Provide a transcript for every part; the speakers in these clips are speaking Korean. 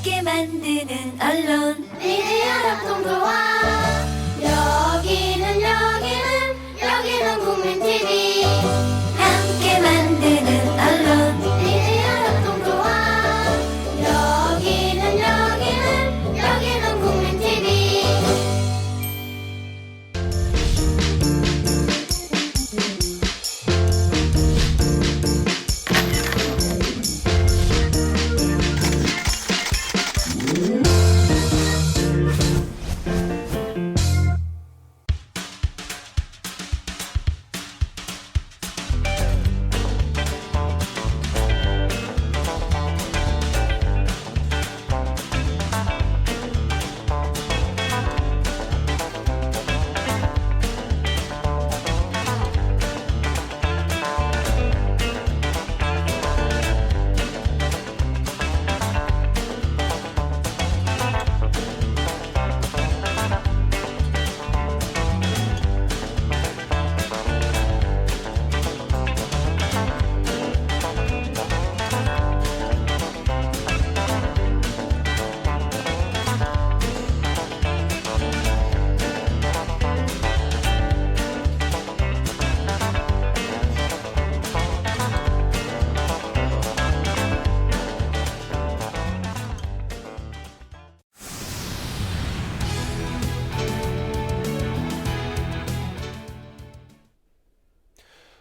함께 만드는 언론 미디어 협동조합. 여기는 국민TV. 함께 만드는 언론 미디어 협동조합. 여기는 국민TV.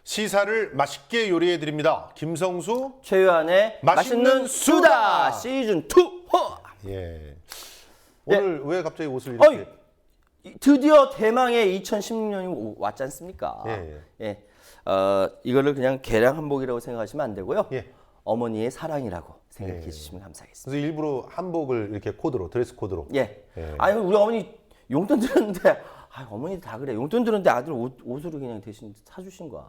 시사를 맛있게 요리해 드립니다. 김성수 최유한의 맛있는 수다 시즌 2. 예. 오늘 왜 갑자기 옷을 이렇게? 드디어 대망의 2016년이 왔지 않습니까? 예. 이거를 그냥 개량 한복이라고 생각하시면 안 되고요. 예. 어머니의 사랑이라고 생각해 예. 주시면 감사하겠습니다. 그래서 일부러 한복을 이렇게 코드로 드레스 코드로. 예. 예. 아니 우리 어머니 용돈 들었는데 어머니 다 그래. 용돈 들었는데 아들 옷으로 그냥 대신 사주신 거야.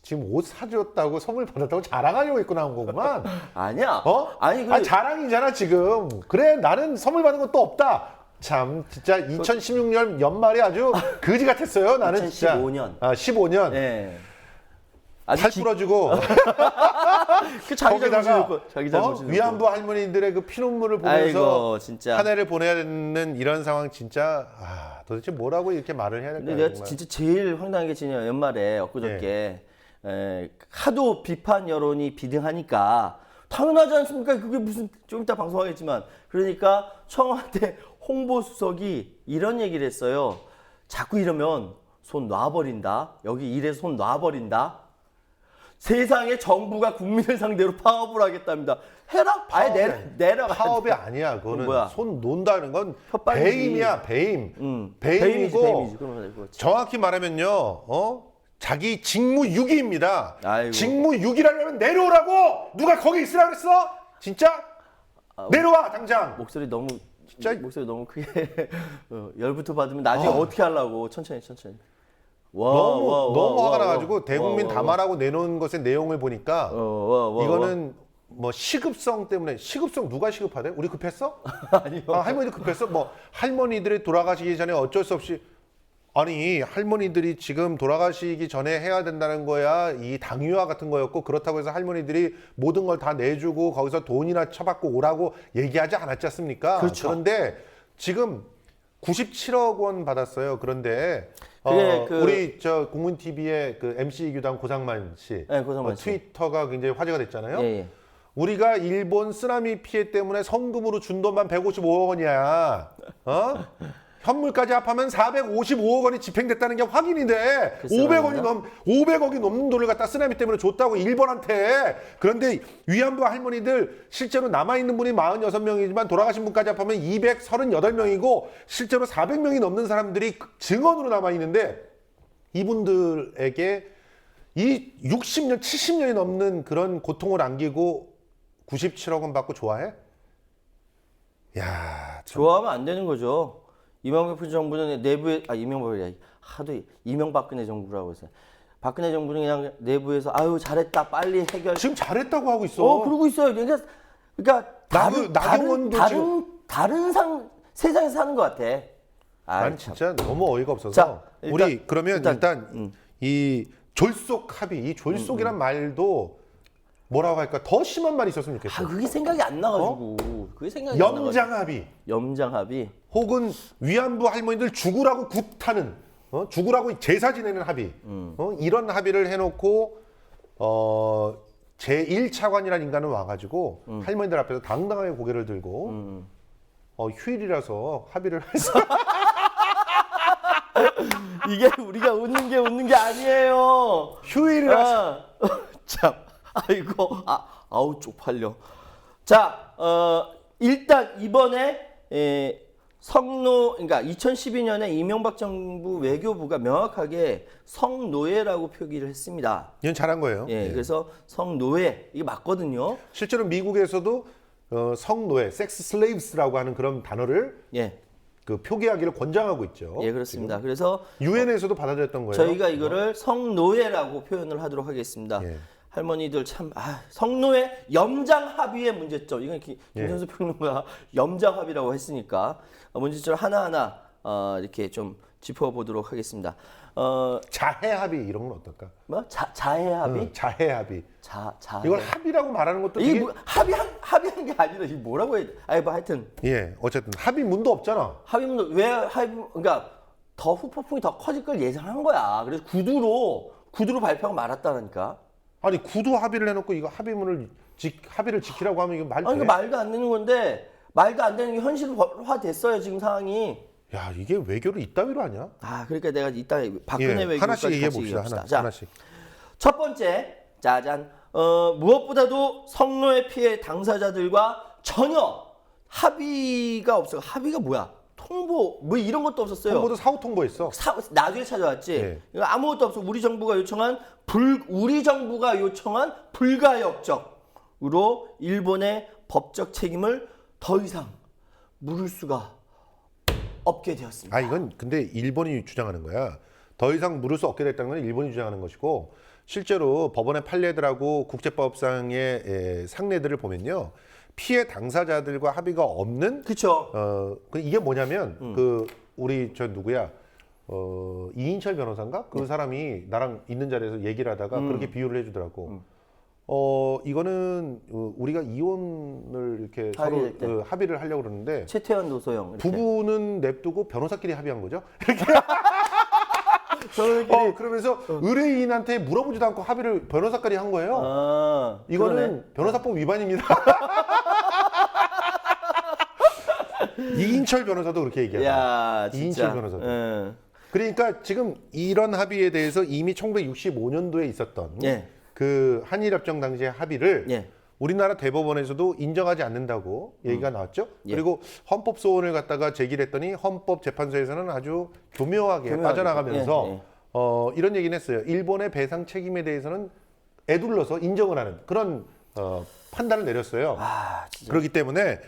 지금 옷 사줬다고 선물 받았다고 자랑하려고 입고 나온 거구만. 아니야. 아니 자랑이잖아 지금. 그래 나는 선물 받은 건 또 없다. 참 진짜 2016년 연말이 아주 거지 같았어요. 나는 2015년. 진짜. 15년. 예. 팔 부러지고 그 자기 거기다가 자기 잘못이 위안부 할머니들의 그 피눈물을 보면서 아이고, 진짜. 한 해를 보내야 되는 이런 상황 진짜 도대체 뭐라고 이렇게 말을 해야 근데 될까요? 내가 진짜 제일 황당한 게 진짜 연말에 엊그저께 하도 비판 여론이 비등하니까 당연하지 않습니까? 그게 무슨 좀 이따 방송하겠지만 그러니까 청와대 홍보수석이 이런 얘기를 했어요. 자꾸 이러면 손 놔버린다. 여기 일에 손 놔버린다. 세상에 정부가 국민을 상대로 파업을 하겠답니다. 해라? 아예 내려가. 파업이 아니야. 그거는 뭐야? 손 논다는 건 협박이지. 배임이야. 배임. 배임이고 배임이지. 그러면 그렇지. 정확히 말하면요. 자기 직무유기입니다. 아이고. 직무유기라면 내려오라고. 누가 거기 있으라 그랬어? 진짜? 내려와 당장. 목소리 너무 진짜? 목소리 너무 크게 열부터 받으면 나중에 어떻게 하려고 천천히. 너무 화가 나가지고 대국민 담화라고 내놓은 것의 내용을 보니까 이거는 뭐 시급성 때문에 시급성 누가 시급하대? 우리 급했어? 아니요. 할머니들 급했어? 뭐 할머니들이 돌아가시기 전에 어쩔 수 없이 아니 할머니들이 지금 돌아가시기 전에 해야 된다는 거야 이 당위와 같은 거였고 그렇다고 해서 할머니들이 모든 걸 다 내주고 거기서 돈이나 쳐받고 오라고 얘기하지 않았지 않습니까? 그렇죠. 그런데 지금 97억 원 받았어요. 그런데 그게 우리 저 국문 TV의 그 MC 교당 고상만 씨, 네, 고상만 씨. 트위터가 굉장히 화제가 됐잖아요. 예. 우리가 일본 쓰나미 피해 때문에 성금으로 준 돈만 155억 원이야. 현물까지 합하면 455억 원이 집행됐다는 게 확인이 돼. 500억이 넘는 돈을 갖다 쓰나미 때문에 줬다고 일본한테. 그런데 위안부 할머니들 실제로 남아있는 분이 46명이지만 돌아가신 분까지 합하면 238명이고 실제로 400명이 넘는 사람들이 증언으로 남아있는데 이분들에게 이 60년, 70년이 넘는 그런 고통을 안기고 97억 원 받고 좋아해? 야, 좋아하면 안 되는 거죠. 이명박 정부는 내부에 이명박이 하도 이명박근혜 정부라고 해서 박근혜 정부는 그냥 내부에서 아유 잘했다 빨리 해결. 지금 잘했다고 하고 있어. 그러고 있어요. 그러니까 나경원도 다른 세상에서 사는 것 같아. 난 진짜 너무 어이가 없어서. 자, 우리 그러면 일단 이 졸속 합의, 이 졸속이란 말도 뭐라고 할까 더 심한 말이 있었으면 좋겠어. 그게 생각이 안 나가지고. 그게 생각이 안 나가지고. 염장 합의. 염장 합의. 혹은 위안부 할머니들 죽으라고 굿하는 죽으라고 제사 지내는 합의 이런 합의를 해놓고 제1차관이라는 인간은 와가지고 할머니들 앞에서 당당하게 고개를 들고 휴일이라서 합의를 해서 이게 우리가 웃는 게 아니에요. 휴일이라서 참, 아이고, 아우 쪽팔려. 자, 일단 이번에 그러니까 2012년에 이명박 정부 외교부가 명확하게 성노예라고 표기를 했습니다. 이건 잘한 거예요. 예, 그래서 성노예 이게 맞거든요. 실제로 미국에서도 성노예, 섹스 슬레이브스라고 하는 그런 단어를 예, 그 표기하기를 권장하고 있죠. 예 그렇습니다. 그래서 유엔에서도 받아들였던 거예요. 저희가 이거를 성노예라고 표현을 하도록 하겠습니다. 예. 할머니들 참 성노예 염장 합의의 문제점. 이건 김선수 평론가 염장 합의라고 했으니까 문제점 하나하나 이렇게 좀 짚어보도록 하겠습니다. 자해 합의 이런 건 어떨까? 뭐 자해 합의? 자해 합의. 자해. 이걸 합의라고 말하는 것도 이게 되게 뭐, 합의한 게 아니라 이게 뭐라고 해야 돼? 뭐 하여튼 예, 어쨌든 합의문도 없잖아. 합의문도 왜 그러니까 더 후폭풍이 더 커질 걸 예상한 거야. 그래서 구두로 발표하고 말았다니까. 아니 구두 합의를 해놓고 이거 합의를 지키라고 하면 이거 말 돼? 아니 그러니까 말도 안 되는 건데 말도 안 되는 게 현실화 됐어요 지금 상황이. 야 이게 외교를 이따위로 하냐? 그러니까 내가 이따 박근혜 예, 외교까지 하나씩 얘기해 같이 봅시다. 얘기합시다. 자, 하나씩. 첫 번째 짜잔 무엇보다도 성노예 피해 당사자들과 전혀 합의가 없어요. 합의가 뭐야? 통보 뭐 이런 것도 없었어요. 홍보도 사후 통보했어. 나중에 찾아왔지. 네. 이거 아무것도 없어. 우리 정부가 요청한 불가역적으로 일본의 법적 책임을 더 이상 물을 수가 없게 되었습니다. 이건 근데 일본이 주장하는 거야. 더 이상 물을 수 없게 됐다는 건 일본이 주장하는 것이고 실제로 법원의 판례들하고 국제법상의 상례들을 보면요. 피해 당사자들과 합의가 없는 그렇죠. 이게 뭐냐면 그 우리 저 누구야 이인철 변호사인가 그 사람이 나랑 있는 자리에서 얘기를 하다가 그렇게 비유를 해주더라고. 이거는 우리가 이혼을 이렇게 서로 합의를 하려고 그러는데 최태원 노소영 이렇게. 부부는 냅두고 변호사끼리 합의한 거죠. 이렇게. 저희끼리 그러면서 의뢰인한테 물어보지도 않고 합의를 변호사끼리 한 거예요. 이거는 그러네. 변호사법 위반입니다. 이인철 변호사도 그렇게 얘기하고. 야, 진짜. 이인철 변호사도. 그러니까 지금 이런 합의에 대해서 이미 1965년도에 있었던 예. 그 한일협정 당시의 합의를 예. 우리나라 대법원에서도 인정하지 않는다고 얘기가 나왔죠. 예. 그리고 헌법소원을 갖다가 제기를 했더니 헌법재판소에서는 아주 교묘하게 빠져나가면서 예, 예. 이런 얘기는 했어요. 일본의 배상 책임에 대해서는 에둘러서 인정을 하는 그런 판단을 내렸어요. 진짜. 그렇기 때문에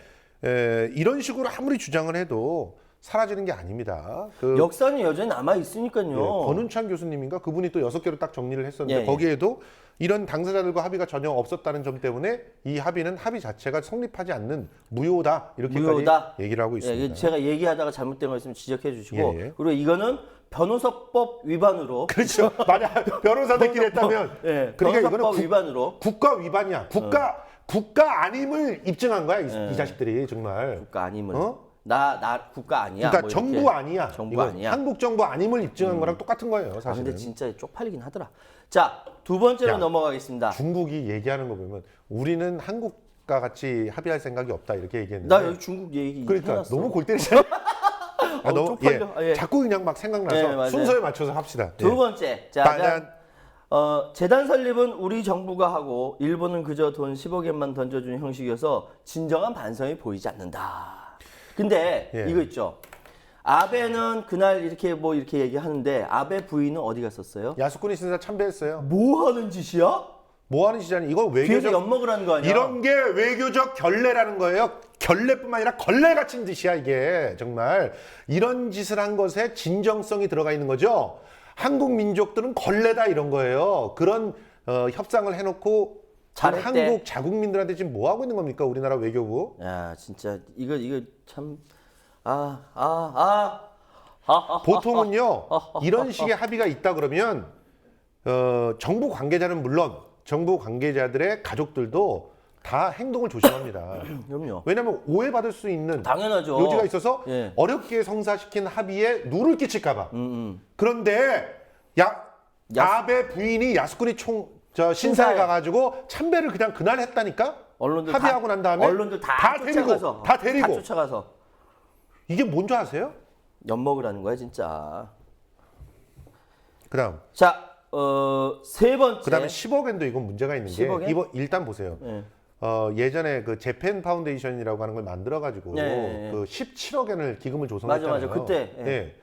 이런 식으로 아무리 주장을 해도 사라지는 게 아닙니다. 역사는 여전히 남아 있으니까요. 권은찬 교수님인가 그분이 또 6개로 딱 정리를 했었는데 예. 거기에도 이런 당사자들과 합의가 전혀 없었다는 점 때문에 이 합의는 합의 자체가 성립하지 않는 무효다 이렇게까지 무효다. 얘기를 하고 있습니다. 제가 얘기하다가 잘못된 거 있으면 지적해 주시고 예. 그리고 이거는 변호사법 위반으로 그렇죠. 만약 변호사들끼리 했다면 그러니까 이거는 변호사법 위반으로 국가 위반이야. 국가 아님을 입증한 거야 이 자식들이 정말. 국가 아님을 나 국가 아니야. 그러니까 뭐 정부 이렇게. 아니야. 정부 이건 아니야. 한국 정부 아님을 입증한 거랑 똑같은 거예요. 사실은. 근데 진짜 쪽팔리긴 하더라. 자, 두 번째로 야, 넘어가겠습니다. 중국이 얘기하는 거 보면 우리는 한국과 같이 합의할 생각이 없다 이렇게 얘기했는데. 나 여기 중국 얘기 그러니까 해놨어. 너무 골 때리잖아. 너무 쪽팔려. 예. 자꾸 그냥 막 생각나서 예, 맞아요. 순서에 맞춰서 합시다. 두 번째. 빠잔. 재단 설립은 우리 정부가 하고 일본은 그저 돈 10억엔만 던져주는 형식이어서 진정한 반성이 보이지 않는다. 근데 이거 있죠. 아베는 그날 이렇게 얘기하는데 아베 부인은 어디 갔었어요? 야스쿠니 신사 참배했어요. 뭐 하는 짓이야? 뭐 하는 짓이냐? 이건 뒤에서 외교적 엿먹으라는 거 아니야? 이런 게 외교적 결례라는 거예요. 결례뿐만 아니라 걸레 같은 짓이야 이게 정말 이런 짓을 한 것에 진정성이 들어가 있는 거죠. 한국 민족들은 걸레다 이런 거예요. 그런 협상을 해놓고 잘했대. 한국 자국민들한테 지금 뭐 하고 있는 겁니까 우리나라 외교부? 야 진짜 이거 참 보통은요 이런 식의 합의가 있다 그러면 정부 관계자는 물론 정부 관계자들의 가족들도 다 행동을 조심합니다. 그럼요. 왜냐하면 오해받을 수 있는 당연하죠. 요지가 있어서 예. 어렵게 성사시킨 합의에 누를 끼칠까봐. 그런데 아베 부인이 야스쿠니 신사에 신사에. 가가지고 참배를 그냥 그날 했다니까. 언론들 합의하고 난 다음에 언론들 다 쫓아가서, 다 데리고 다 쫓아가서 이게 뭔 줄 아세요? 엿먹으라는 거야 진짜. 그다음 자, 세 번째. 그다음에 10억엔도 이건 문제가 있는 게 10억 엔? 이번 일단 보세요. 예. 예전에 그 재팬 파운데이션이라고 하는 걸 만들어 가지고 예. 그 17억엔을 기금을 조성했잖아요. 맞아. 그때. 예. 예.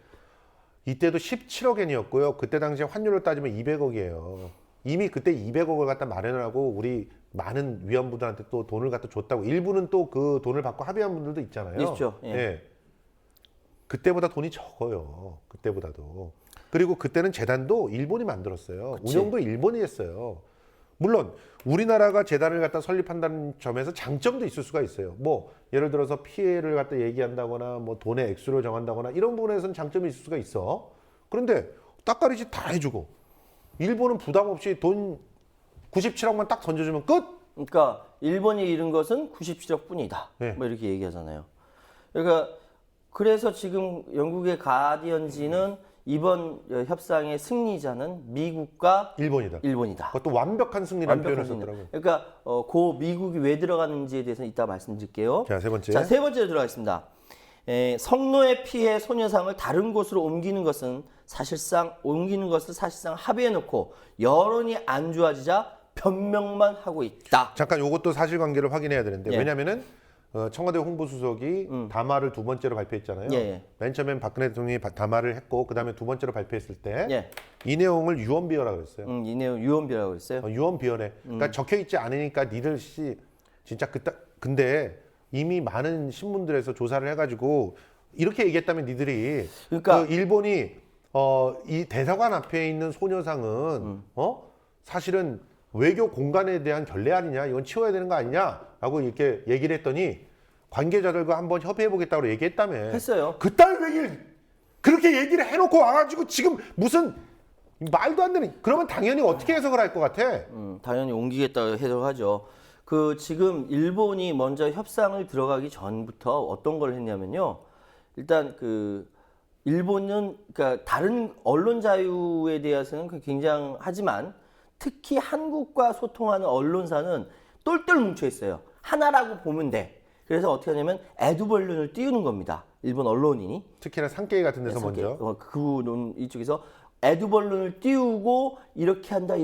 이때도 17억엔이었고요. 그때 당시에 환율로 따지면 200억이에요. 이미 그때 200억을 갖다 마련을 하고 우리 많은 위안부들한테 또 돈을 갖다 줬다고 일부는 또 그 돈을 받고 합의한 분들도 있잖아요. 있죠. 예. 그때보다 돈이 적어요. 그때보다도. 그리고 그때는 재단도 일본이 만들었어요. 그치. 운영도 일본이 했어요. 물론 우리나라가 재단을 갖다 설립한다는 점에서 장점도 있을 수가 있어요. 뭐 예를 들어서 피해를 갖다 얘기한다거나 뭐 돈의 액수를 정한다거나 이런 부분에서는 장점이 있을 수가 있어. 그런데 딱가리지 다 해주고 일본은 부담 없이 돈 97억만 딱 던져주면 끝. 그러니까 일본이 잃은 것은 97억 뿐이다. 네. 뭐 이렇게 얘기하잖아요. 그러니까 그래서 지금 영국의 가디언지는 이번 협상의 승리자는 미국과 일본이다. 일본이다. 그것도 완벽한 승리라는 표현을 완벽한 썼더라고요. 승리. 그러니까 그 미국이 왜 들어가는지에 대해서는 이따 말씀드릴게요. 자, 세 번째. 자, 세 번째로 들어가겠습니다. 성노예 피해 소녀상을 다른 곳으로 옮기는 것을 사실상 합의해놓고 여론이 안 좋아지자 변명만 하고 있다. 잠깐 이것도 사실관계를 확인해야 되는데 예. 왜냐면은 청와대 홍보수석이 담화를 두 번째로 발표했잖아요. 예. 맨 처음엔 박근혜 대통령이 담화를 했고 그 다음에 두 번째로 발표했을 때 이 예. 내용을 유언비어라고 그랬어요. 이 내용 유언비라고 그랬어요. 유언비어네. 그러니까 적혀 있지 않으니까 니들 진짜 근데 이미 많은 신문들에서 조사를 해가지고 이렇게 얘기했다면 니들이 그러니까 그 일본이 이 대사관 앞에 있는 소녀상은 사실은 외교 공간에 대한 결례 아니냐, 이건 치워야 되는 거 아니냐라고 이렇게 얘기를 했더니 관계자들과 한번 협의해 보겠다고 얘기했다며. 했어요. 그딴 얘기를 그렇게 얘기를 해놓고 와가지고 지금 무슨 말도 안 되는. 그러면 당연히 어떻게 해석을 할 것 같아? 당연히 옮기겠다고 해석하죠. 그 지금 일본이 먼저 협상을 들어가기 전부터 어떤 걸 했냐면요. 일단 그 일본은 그러니까 다른 언론 자유에 대해서는 굉장하지만 특히 한국과 소통하는 언론사는 똘똘 뭉쳐 있어요. 하나라고 보면 돼. 그래서 어떻게 하냐면 에드벌룬을 띄우는 겁니다. 일본 언론인이. 특히나 산케이 같은 데서 산케이. 먼저. 이쪽에서 에드벌룬을 띄우고 이렇게 한다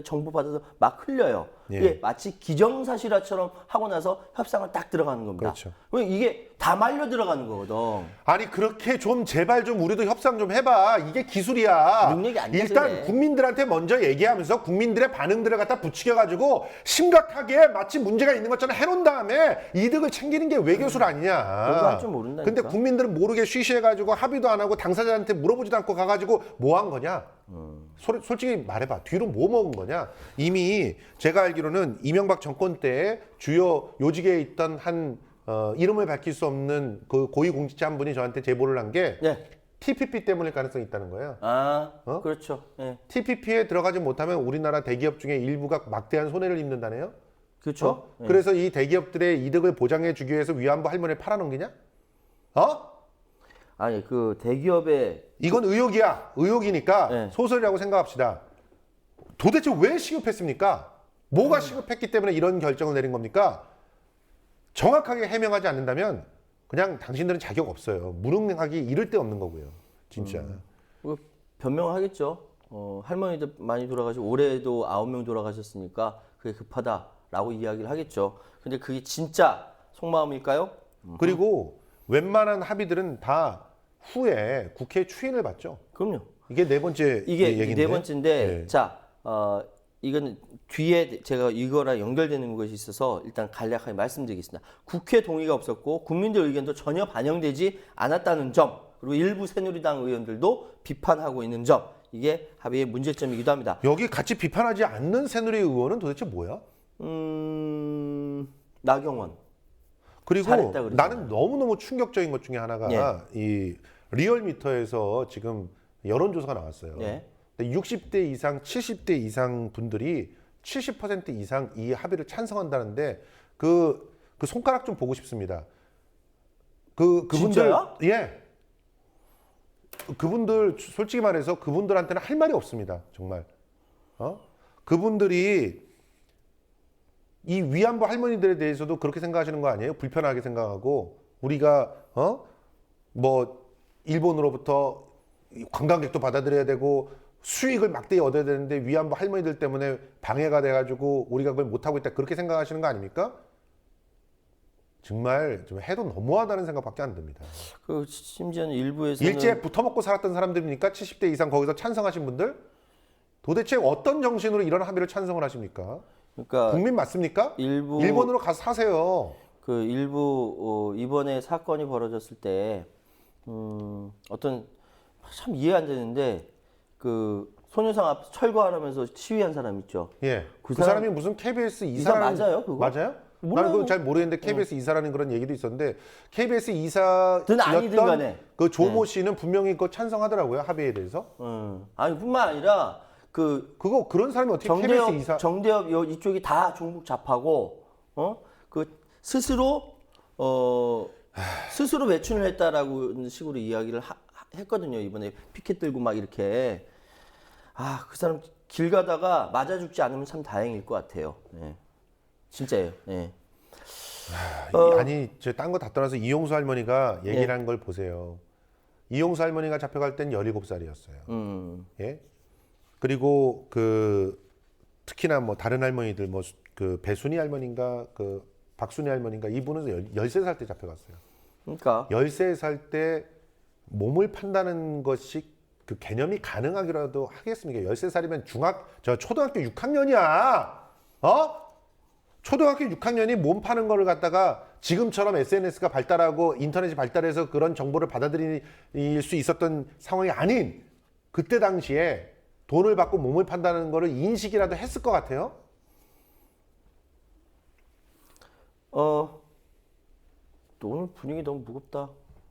정보 받아서 막 흘려요. 예. 이게 마치 기정사실화처럼 하고 나서 협상을 딱 들어가는 겁니다. 그렇죠. 그럼 이게 다 말려 들어가는 거거든. 아니 그렇게 좀 제발 좀 우리도 협상 좀 해봐. 이게 기술이야. 능력이 안 돼서 일단 그래. 국민들한테 먼저 얘기하면서 국민들의 반응들을 갖다 부추겨가지고 심각하게 마치 문제가 있는 것처럼 해놓은 다음에 이득을 챙기는 게 외교술 아니냐. 그거 할 줄 모른다니까. 근데 국민들은 모르게 쉬쉬해가지고 합의도 안 하고 당사자한테 물어보지도 않고 가가지고 뭐 한 거냐. 솔직히 말해봐. 뒤로 뭐 먹은 거냐. 이미 제가 알기로는 이명박 정권 때 주요 요직에 있던 한 이름을 밝힐 수 없는 그 고위공직자 한 분이 저한테 제보를 한 게 예. TPP 때문일 가능성이 있다는 거예요. 그렇죠. 예. TPP에 들어가지 못하면 우리나라 대기업 중에 일부가 막대한 손해를 입는다네요. 그렇죠. 예. 그래서 이 대기업들의 이득을 보장해 주기 위해서 위안부 할머니를 팔아넘기냐? 아니 그 대기업의 이건 의혹이야. 의혹이니까 네. 소설이라고 생각합시다. 도대체 왜 시급했습니까? 뭐가 시급했기 때문에 이런 결정을 내린 겁니까? 정확하게 해명하지 않는다면 그냥 당신들은 자격 없어요. 무능하기 이를 데 없는 거고요. 진짜. 뭐 변명하겠죠. 할머니들 많이 돌아가시고 올해도 9명 돌아가셨으니까 그게 급하다라고 이야기를 하겠죠. 근데 그게 진짜 속마음일까요? 그리고 웬만한 합의들은 다 후에 국회 추인을 받죠. 그럼요. 이게 네 번째 이게 얘기인데. 네 번째인데 네. 자 이건 뒤에 제가 이거랑 연결되는 것이 있어서 일단 간략하게 말씀드리겠습니다. 국회 동의가 없었고 국민들 의견도 전혀 반영되지 않았다는 점, 그리고 일부 새누리당 의원들도 비판하고 있는 점, 이게 합의의 문제점이기도 합니다. 여기 같이 비판하지 않는 새누리 의원은 도대체 뭐야? 나경원. 그리고 잘했다 그러잖아요. 나는 너무너무 충격적인 것 중에 하나가 이 리얼미터에서 지금 여론조사가 나왔어요. 예. 근데 60대 이상, 70대 이상 분들이 70% 이상 이 합의를 찬성한다는데 그 손가락 좀 보고 싶습니다. 그분들 진짜요? 예. 그분들 솔직히 말해서 그분들한테는 할 말이 없습니다. 정말. 그분들이 이 위안부 할머니들에 대해서도 그렇게 생각하시는 거 아니에요? 불편하게 생각하고 우리가 뭐 일본으로부터 관광객도 받아들여야 되고 수익을 막대히 얻어야 되는데 위안부 할머니들 때문에 방해가 돼가지고 우리가 그걸 못하고 있다 그렇게 생각하시는 거 아닙니까? 정말 좀 해도 너무하다는 생각밖에 안 듭니다. 그 심지어는 일부에서는 일제 붙어먹고 살았던 사람들입니까? 70대 이상 거기서 찬성하신 분들? 도대체 어떤 정신으로 이런 합의를 찬성을 하십니까? 그러니까 국민 맞습니까? 일본으로 가서 사세요. 그 일부 이번에 사건이 벌어졌을 때 어떤 참 이해 안 되는데 그 소녀상 앞 철거하라면서 시위한 사람 있죠. 예. 그 그 사람이 무슨 KBS 이사 맞아요, 그거? 맞아요? 몰라요. 나는 그건 잘 모르겠는데 KBS 이사라는 그런 얘기도 있었는데 KBS 든 아니든 이사였던 간에. 그 조모 씨는 분명히 그 찬성하더라고요 합의에 대해서. 아니 뿐만 아니라 그거 그런 사람이 어떻게 KBS 이사? 정대협 이쪽이 다 종북 좌파고 그 스스로 외춘을 했다라고 식으로 이야기를 했거든요. 이번에 피켓 들고 막 이렇게 그 사람 길 가다가 맞아 죽지 않으면 참 다행일 것 같아요. 네. 진짜예요. 네. 아니 저 딴 거 다 떠나서 이용수 할머니가 얘기를 예. 한 걸 보세요. 이용수 할머니가 잡혀갈 땐 17살이었어요. 예. 그리고 그 특히나 뭐 다른 할머니들 뭐 그 배순이 할머니인가 그 박순이 할머니인가 이분은 13살 때 잡혀갔어요. 그러니까 13살 때 몸을 판다는 것이 그 개념이 가능하기라도 하겠습니까? 13살이면 초등학교 6학년이야. 초등학교 6학년이 몸 파는 거를 갖다가 지금처럼 SNS가 발달하고 인터넷이 발달해서 그런 정보를 받아들일 수 있었던 상황이 아닌 그때 당시에 돈을 받고 몸을 판다는 거를 인식이라도 했을 것 같아요. 또 오늘 분위기 너무 무겁다.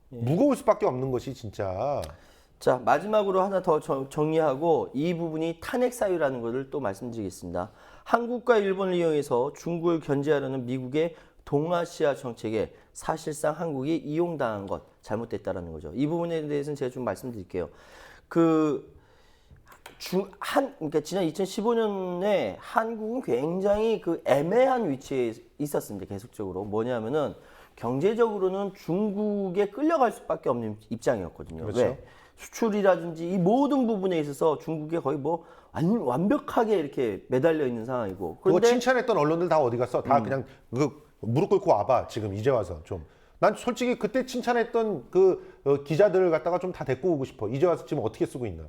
무거울 수밖에 없는 것이 진짜. 자, 마지막으로 하나 더 정리하고 이 부분이 탄핵 사유라는 것을 또 말씀드리겠습니다. 한국과 일본을 이용해서 중국을 견제하려는 미국의 동아시아 정책에 사실상 한국이 이용당한 것, 잘못됐다라는 거죠. 이 부분에 대해서는 제가 좀 말씀드릴게요. 그러니까 지난 2015년에 한국은 굉장히 그 애매한 위치에 있었습니다. 계속적으로. 뭐냐면은 경제적으로는 중국에 끌려갈 수밖에 없는 입장이었거든요. 그렇죠. 왜? 수출이라든지 이 모든 부분에 있어서 중국에 거의 뭐 완벽하게 이렇게 매달려 있는 상황이고. 그거 그런데 칭찬했던 언론들 다 어디 갔어? 다 그냥 무릎 꿇고 와봐. 지금 이제 와서 좀. 난 솔직히 그때 칭찬했던 기자들을 갖다가 좀 다 데리고 오고 싶어. 이제 와서 지금 어떻게 쓰고 있나?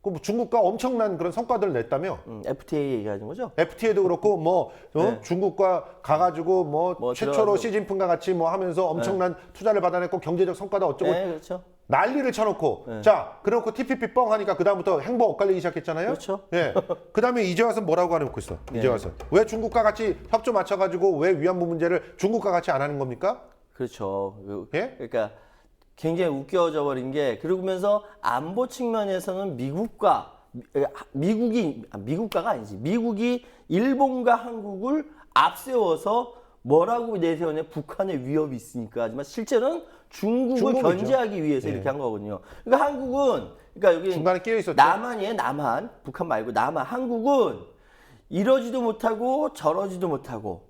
그 중국과 엄청난 그런 성과들을 냈다며? FTA 얘기하는 거죠? FTA도 그렇고 네. 중국과 가가지고 뭐 최초로 들어가서. 시진핑과 같이 하면서 엄청난 투자를 받아냈고 경제적 성과도 어쩌고 네, 그렇죠. 난리를 쳐놓고 자 그래놓고 TPP 뻥 하니까 그 다음부터 행보 엇갈리기 시작했잖아요. 그렇죠. 예. 그 다음에 이제 와서 뭐라고 하는 거 있어? 이제 와서 왜 중국과 같이 협조 맞춰가지고 왜 위안부 문제를 중국과 같이 안 하는 겁니까? 그렇죠. 예? 그러니까 굉장히 웃겨져 버린 게 그러면서 안보 측면에서는 미국이 일본과 한국을 앞세워서 뭐라고 내세우냐 북한의 위협이 있으니까 하지만 실제로는 중국을 중국이죠. 견제하기 위해서 예. 이렇게 한 거거든요. 그러니까 한국은 여기 중간에 끼어 있었죠. 남한이에요. 남한 북한 말고 남한 한국은 이러지도 못하고 저러지도 못하고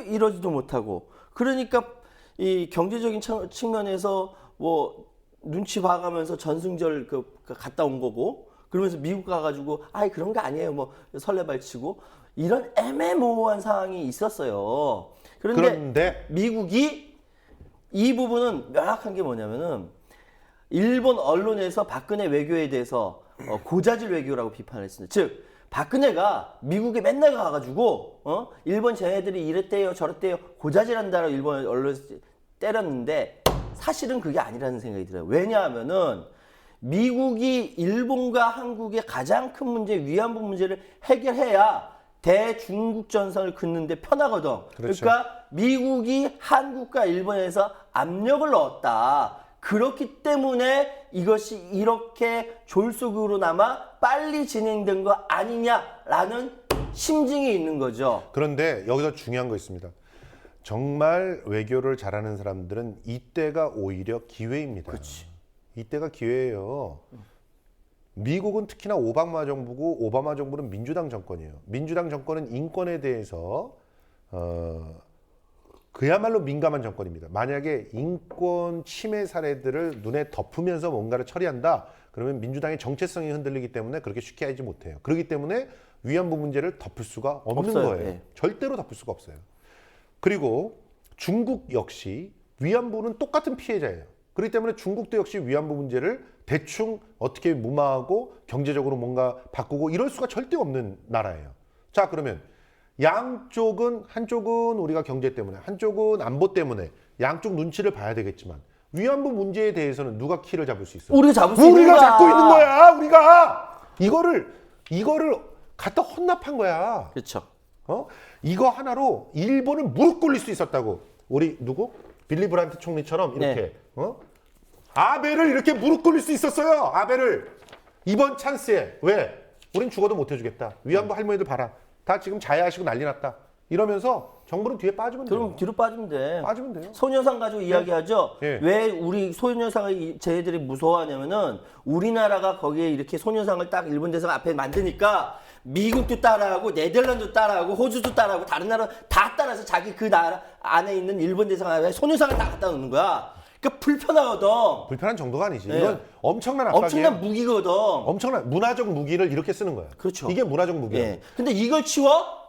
이러지도 못하고 그러니까 이 경제적인 측면에서 뭐 눈치 봐가면서 전승절 갔다 온 거고 그러면서 미국 가가지고 그런 거 아니에요 뭐 설레발치고 이런 애매모호한 상황이 있었어요. 그런데 미국이 이 부분은 명확한 게 뭐냐면은 일본 언론에서 박근혜 외교에 대해서 고자질 외교라고 비판을 했습니다. 즉 박근혜가 미국에 맨날 가가지고 일본 쟤네들이 이랬대요 저랬대요 고자질한다라고 일본 언론에서 때렸는데 사실은 그게 아니라는 생각이 들어요. 왜냐하면은 미국이 일본과 한국의 가장 큰 문제 위안부 문제를 해결해야 대중국 전선을 긋는데 편하거든. 그렇죠. 그러니까 미국이 한국과 일본에서 압력을 넣었다. 그렇기 때문에 이것이 이렇게 졸속으로나마 빨리 진행된 거 아니냐라는 심증이 있는 거죠. 그런데 여기서 중요한 거 있습니다. 정말 외교를 잘하는 사람들은 이때가 오히려 기회입니다. 그렇지. 이때가 기회예요. 미국은 특히나 오바마 정부고 오바마 정부는 민주당 정권이에요. 민주당 정권은 인권에 대해서 그야말로 민감한 정권입니다. 만약에 인권 침해 사례들을 눈에 덮으면서 뭔가를 처리한다. 그러면 민주당의 정체성이 흔들리기 때문에 그렇게 쉽게 하지 못해요. 그렇기 때문에 위안부 문제를 덮을 수가 없는 없어요. 거예요. 예. 절대로 덮을 수가 없어요. 그리고 중국 역시 위안부는 똑같은 피해자예요. 그렇기 때문에 중국도 역시 위안부 문제를 대충 어떻게 무마하고 경제적으로 뭔가 바꾸고 이럴 수가 절대 없는 나라예요. 자, 그러면 양쪽은 한쪽은 우리가 경제 때문에 한쪽은 안보 때문에 양쪽 눈치를 봐야 되겠지만 위안부 문제에 대해서는 누가 키를 잡을 수 있어요? 우리가 잡을 수 있는 우리가 거야. 잡고 있는 거야. 우리가 이거를 갖다 혼납한 거야. 그렇죠. 이거 하나로 일본은 무릎 꿇릴 수 있었다고. 우리 누구? 빌리 브란트 총리처럼 이렇게 아베를 이렇게 무릎 꿇릴 수 있었어요. 아베를 이번 찬스에 왜? 우린 죽어도 못 해주겠다. 위안부 할머니들 봐라. 다 지금 자해하시고 난리 났다. 이러면서 정부는 뒤에 빠지면 돼요. 그럼 뒤로 빠지면 돼. 빠지면 돼요. 소녀상 가지고 이야기하죠. 예. 왜 우리 소녀상을 쟤들이 무서워하냐면은 우리나라가 거기에 이렇게 소녀상을 딱 일본 대사관 앞에 만드니까 미국도 따라하고 네덜란드도 따라하고 호주도 따라하고 다른 나라 다 따라서 자기 그 나라 안에 있는 일본 대사관에 소녀상을 다 갖다 놓는 거야. 그러니까 불편하거든. 불편한 정도가 아니지. 네. 이건 엄청난 압박이에요. 엄청난 무기거든. 엄청난 문화적 무기를 이렇게 쓰는 거야. 그렇죠. 이게 문화적 무기예요. 예. 근데 이걸 치워?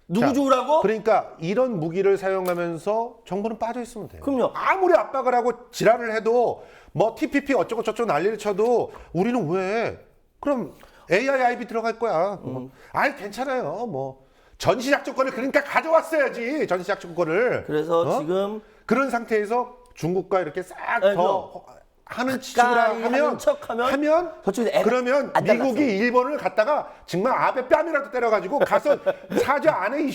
누구 자, 좋으라고? 그러니까 이런 무기를 사용하면서 정부는 빠져 있으면 돼요. 그럼요. 아무리 압박을 하고 지랄을 해도 뭐 TPP 어쩌고 저쩌고 난리를 쳐도 우리는 왜? 그럼 AIIB 들어갈 거야. 아이 괜찮아요. 뭐 전시작전권을 그러니까 가져왔어야지. 전시작전권을. 그래서 지금 그런 상태에서 중국과 이렇게 싹 네, 더 하는 치구라 가까이 하는 척하면 하면 저쪽에 애가 그러면 안 달랐어. 미국이 일본을 갖다가 정말 아베 뺨이라도 때려가지고 가서 사저 안에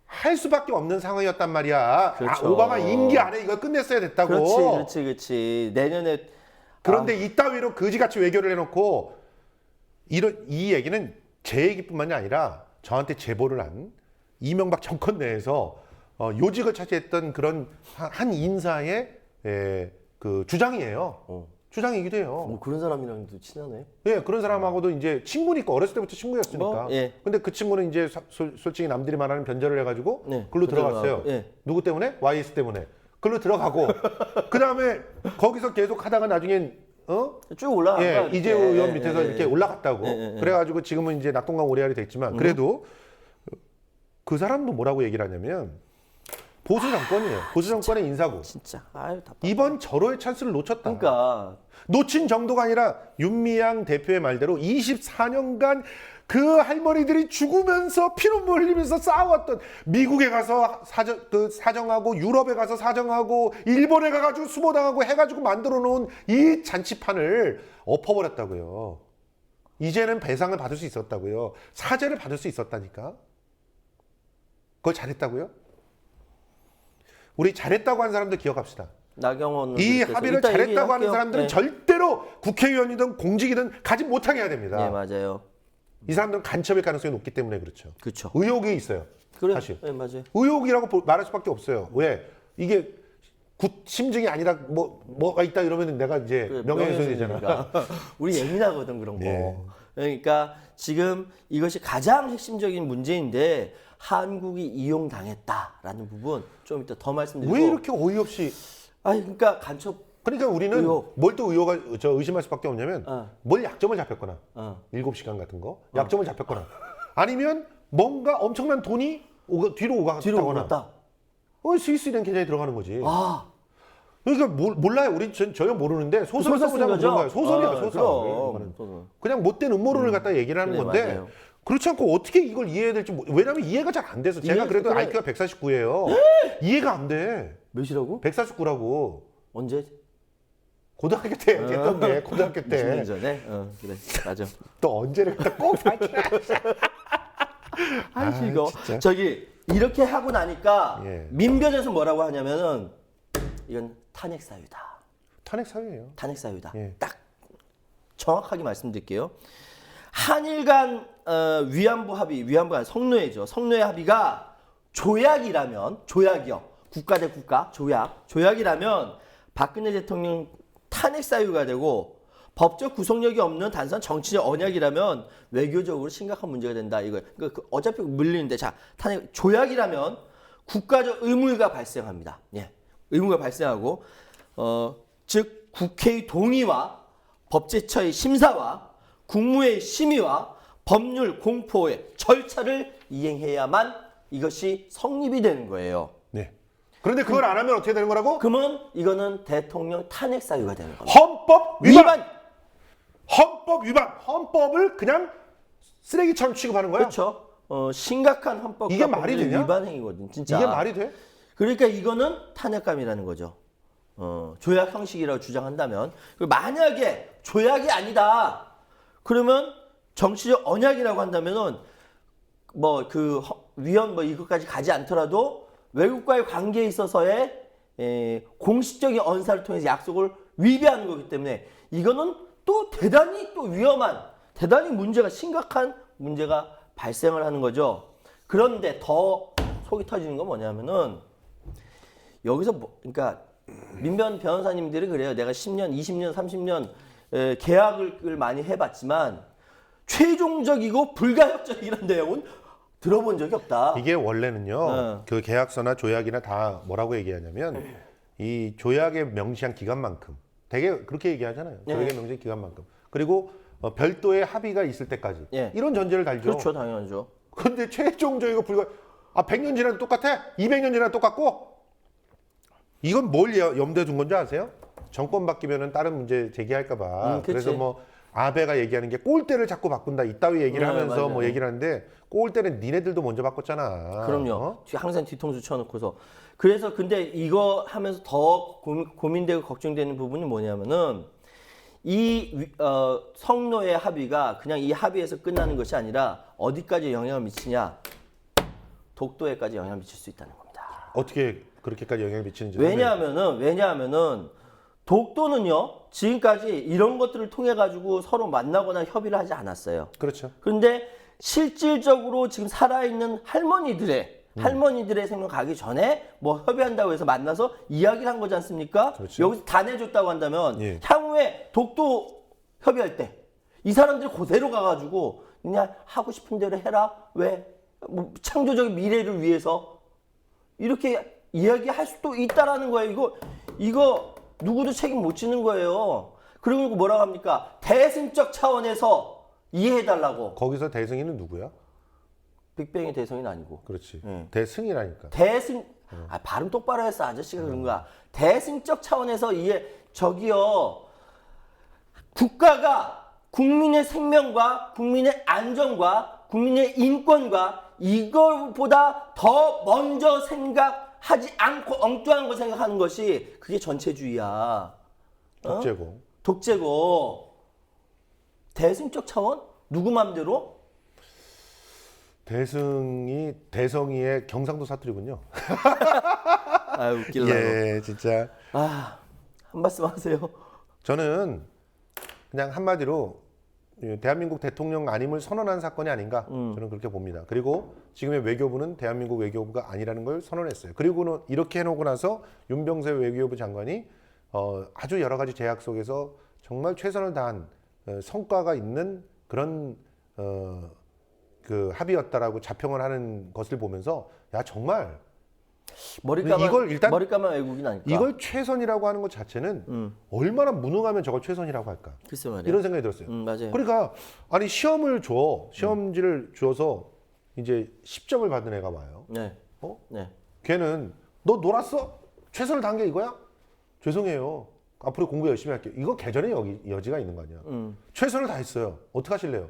할 수밖에 없는 상황이었단 말이야. 그렇죠. 오바마 임기 안에 이걸 끝냈어야 됐다고. 그렇지. 내년에 그런데 이따위로 거지같이 외교를 해놓고 이 얘기는 제 얘기뿐만이 아니라 저한테 제보를 한 이명박 정권 내에서 요직을 차지했던 그런 한 인사의 그 주장이에요. 주장이기도 해요. 그런 사람이랑도 친하네. 예, 그런 사람하고도 이제 친구니까 어렸을 때부터 친구였으니까. 뭐, 예. 근데 그 친구는 이제 솔직히 남들이 말하는 변절을 해가지고 네, 글로 들어갔어요. 예. 누구 때문에? YS 때문에. 글로 들어가고 그 다음에 거기서 계속 하다가 나중엔 쭉 올라간 예, 거야. 이재호 의원 밑에서 이렇게 올라갔다고. 예. 그래가지고 지금은 이제 낙동강 오리알이 됐지만 그래도 그 사람도 뭐라고 얘기를 하냐면 보수 정권이에요. 보수 정권의 인사고. 진짜. 아유 답답. 이번 절호의 찬스를 놓쳤다. 그러니까 놓친 정도가 아니라 윤미향 대표의 말대로 24년간 그 할머니들이 죽으면서 피눈물 흘리면서 싸웠던 미국에 가서 사정하고 유럽에 가서 사정하고 일본에 가가지고 수모당하고 해가지고 만들어 놓은 이 잔치판을 엎어버렸다고요. 이제는 배상을 받을 수 있었다고요. 사죄를 받을 수 있었다니까. 그걸 잘했다고요? 우리 잘했다고 한 사람들 기억합시다. 나경원 이 합의를 잘했다고 하는 사람들은 네. 절대로 국회의원이든 공직이든 가지 못하게 해야 됩니다. 네 맞아요. 이 사람들은 간첩일 가능성이 높기 때문에 그렇죠. 그렇죠. 의혹이 있어요. 그래. 사실. 네 맞아요. 의혹이라고 말할 수밖에 없어요. 왜? 이게 심증이 아니라 뭐가 있다 이러면 내가 이제 명예훼손이 되잖아. 명예훼손이니까. 우리 예민하거든 그런 거. 예. 그러니까 지금 이것이 가장 핵심적인 문제인데 한국이 이용당했다라는 부분 좀 이따 더 말씀드리고. 왜 이렇게 어이없이? 아니 그러니까 간첩. 그러니까 우리는 의혹. 뭘 또 의심할 수밖에 없냐면 뭘 약점을 잡혔거나 7시간 같은 거 약점을 잡혔거나 아니면 뭔가 엄청난 돈이 뒤로 오갔다거나 스위스는 계좌에 들어가는 거지. 그러니까 몰라요. 우리 전혀 모르는데 소설 써보자면 그런 거예요. 소설이야 소설. 그냥 못된 음모론을 갖다 얘기를 하는 그래, 건데 맞아요. 그렇지 않고 어떻게 이걸 이해해야 될지 왜냐면 이해가 잘 안 돼서 제가 그래도 그래. IQ가 149예요. 이해가 안 돼. 몇이라고? 149라고. 언제? 고등학교 때 했던 게 고등학교 20년 때. 전에? 그래 맞아. 또 언제를 갖다 꼭 이거 진짜. 저기 이렇게 하고 나니까 예. 민변에서 뭐라고 하냐면은 이건 탄핵 사유다. 탄핵 사유예요. 탄핵 사유다. 예. 딱 정확하게 말씀드릴게요. 한일 간 위안부 합의, 위안부가 아니라 성노예죠. 성노예 합의가 조약이라면, 조약이요. 국가 대 국가 조약이라면 박근혜 대통령 탄핵 사유가 되고 법적 구속력이 없는 단순한 정치적 언약이라면 외교적으로 심각한 문제가 된다. 이거 어차피 물리는데 자 탄핵 조약이라면 국가적 의무가 발생합니다. 예, 의무가 발생하고 즉 국회의 동의와 법제처의 심사와 국무회의 심의와 법률 공포의 절차를 이행해야만 이것이 성립이 되는 거예요. 네. 그런데 그걸 안 하면 어떻게 되는 거라고? 그러면 이거는 대통령 탄핵 사유가 되는 겁니다. 헌법 위반. 헌법 위반. 헌법을 그냥 쓰레기처럼 취급하는 거야. 그렇죠. 심각한 헌법과 이게 말이 법률 되냐? 위반 행위거든, 진짜. 이게 말이 돼? 그러니까 이거는 탄핵감이라는 거죠. 조약 형식이라고 주장한다면 그리고 만약에 조약이 아니다. 그러면 정치적 언약이라고 한다면은 뭐 그 위헌 뭐 이것까지 가지 않더라도 외국과의 관계에 있어서의 공식적인 언사를 통해서 약속을 위배하는 거기 때문에 이거는 또 대단히 또 위험한 대단히 문제가 심각한 문제가 발생을 하는 거죠. 그런데 더 속이 터지는 건 뭐냐면은 여기서 그러니까 민변 변호사님들이 그래요. 내가 10년, 20년, 30년 계약을 많이 해봤지만 최종적이고 불가역적이라는 내용은 들어본 적이 없다. 이게 원래는요. 그 계약서나 조약이나 다 뭐라고 얘기하냐면 이 조약에 명시한 기간만큼 되게 그렇게 얘기하잖아요. 조약에 명시한 기간만큼. 그리고 별도의 합의가 있을 때까지. 이런 전제를 달죠. 그렇죠. 당연하죠. 근데 최종적이고 불가 100년 지나도 똑같아? 200년 지나도 똑같고? 이건 뭘 염두에 둔 건지 아세요? 정권 바뀌면은 다른 문제 제기할까 봐. 그래서 뭐 아베가 얘기하는 게 꼴대를 자꾸 바꾼다. 이따위 얘기를 하면서 맞아요. 뭐 얘기를 하는데 꼴대는 니네들도 먼저 바꿨잖아. 그럼요. 항상 뒤통수 쳐놓고서. 그래서 근데 이거 하면서 더 고민되고 걱정되는 부분이 뭐냐면은 이 성노예 합의가 그냥 이 합의에서 끝나는 것이 아니라 어디까지 영향을 미치냐? 독도에까지 영향을 미칠 수 있다는 겁니다. 어떻게 그렇게까지 영향을 미치는지. 왜냐하면은 독도는요 지금까지 이런 것들을 통해 가지고 서로 만나거나 협의를 하지 않았어요. 그렇죠. 그런데 실질적으로 지금 살아있는 할머니들의 생명 가기 전에 뭐 협의한다고 해서 만나서 이야기를 한 거지 않습니까? 그렇죠. 여기서 다 내줬다고 한다면 예. 향후에 독도 협의할 때 이 사람들이 그대로 가가지고 그냥 하고 싶은 대로 해라. 왜? 뭐 창조적인 미래를 위해서 이렇게 이야기할 수도 있다라는 거예요. 이거 누구도 책임 못 지는 거예요. 그리고 뭐라고 합니까? 대승적 차원에서 이해해달라고. 거기서 대승이는 누구야? 빅뱅의 대성이는 아니고. 그렇지. 예. 대승이라니까. 발음 똑바로 했어. 아저씨가 그런 거야. 대승적 차원에서 저기요. 국가가 국민의 생명과 국민의 안전과 국민의 인권과 이걸보다 더 먼저 생각하지 않고 엉뚱한 거 생각하는 것이 그게 전체주의야. 독재고. 독재고. 대승적 차원? 누구 맘대로? 대성이의 경상도 사투리군요. 아유, 웃길라고. 예, 진짜. 한 말씀 하세요. 저는 그냥 한마디로 대한민국 대통령 아님을 선언한 사건이 아닌가 저는 그렇게 봅니다. 그리고 지금의 외교부는 대한민국 외교부가 아니라는 걸 선언했어요. 그리고는 이렇게 해놓고 나서 윤병세 외교부 장관이 아주 여러 가지 제약 속에서 정말 최선을 다한 성과가 있는 그런 그 합의였다라고 자평을 하는 것을 보면서 야 정말 머리까만 외국인 아닐까? 이걸 최선이라고 하는 것 자체는 얼마나 무능하면 저걸 최선이라고 할까? 글쎄 말이야. 이런 생각이 들었어요. 맞아요. 그러니까 아니 시험지를 줘서 이제 10점을 받은 애가 와요. 네. 네. 걔는 너 놀았어? 최선을 다한 게 이거야? 죄송해요. 앞으로 공부 열심히 할게요. 이거 개전의 여지가 있는 거 아니야. 최선을 다했어요. 어떻게 하실래요?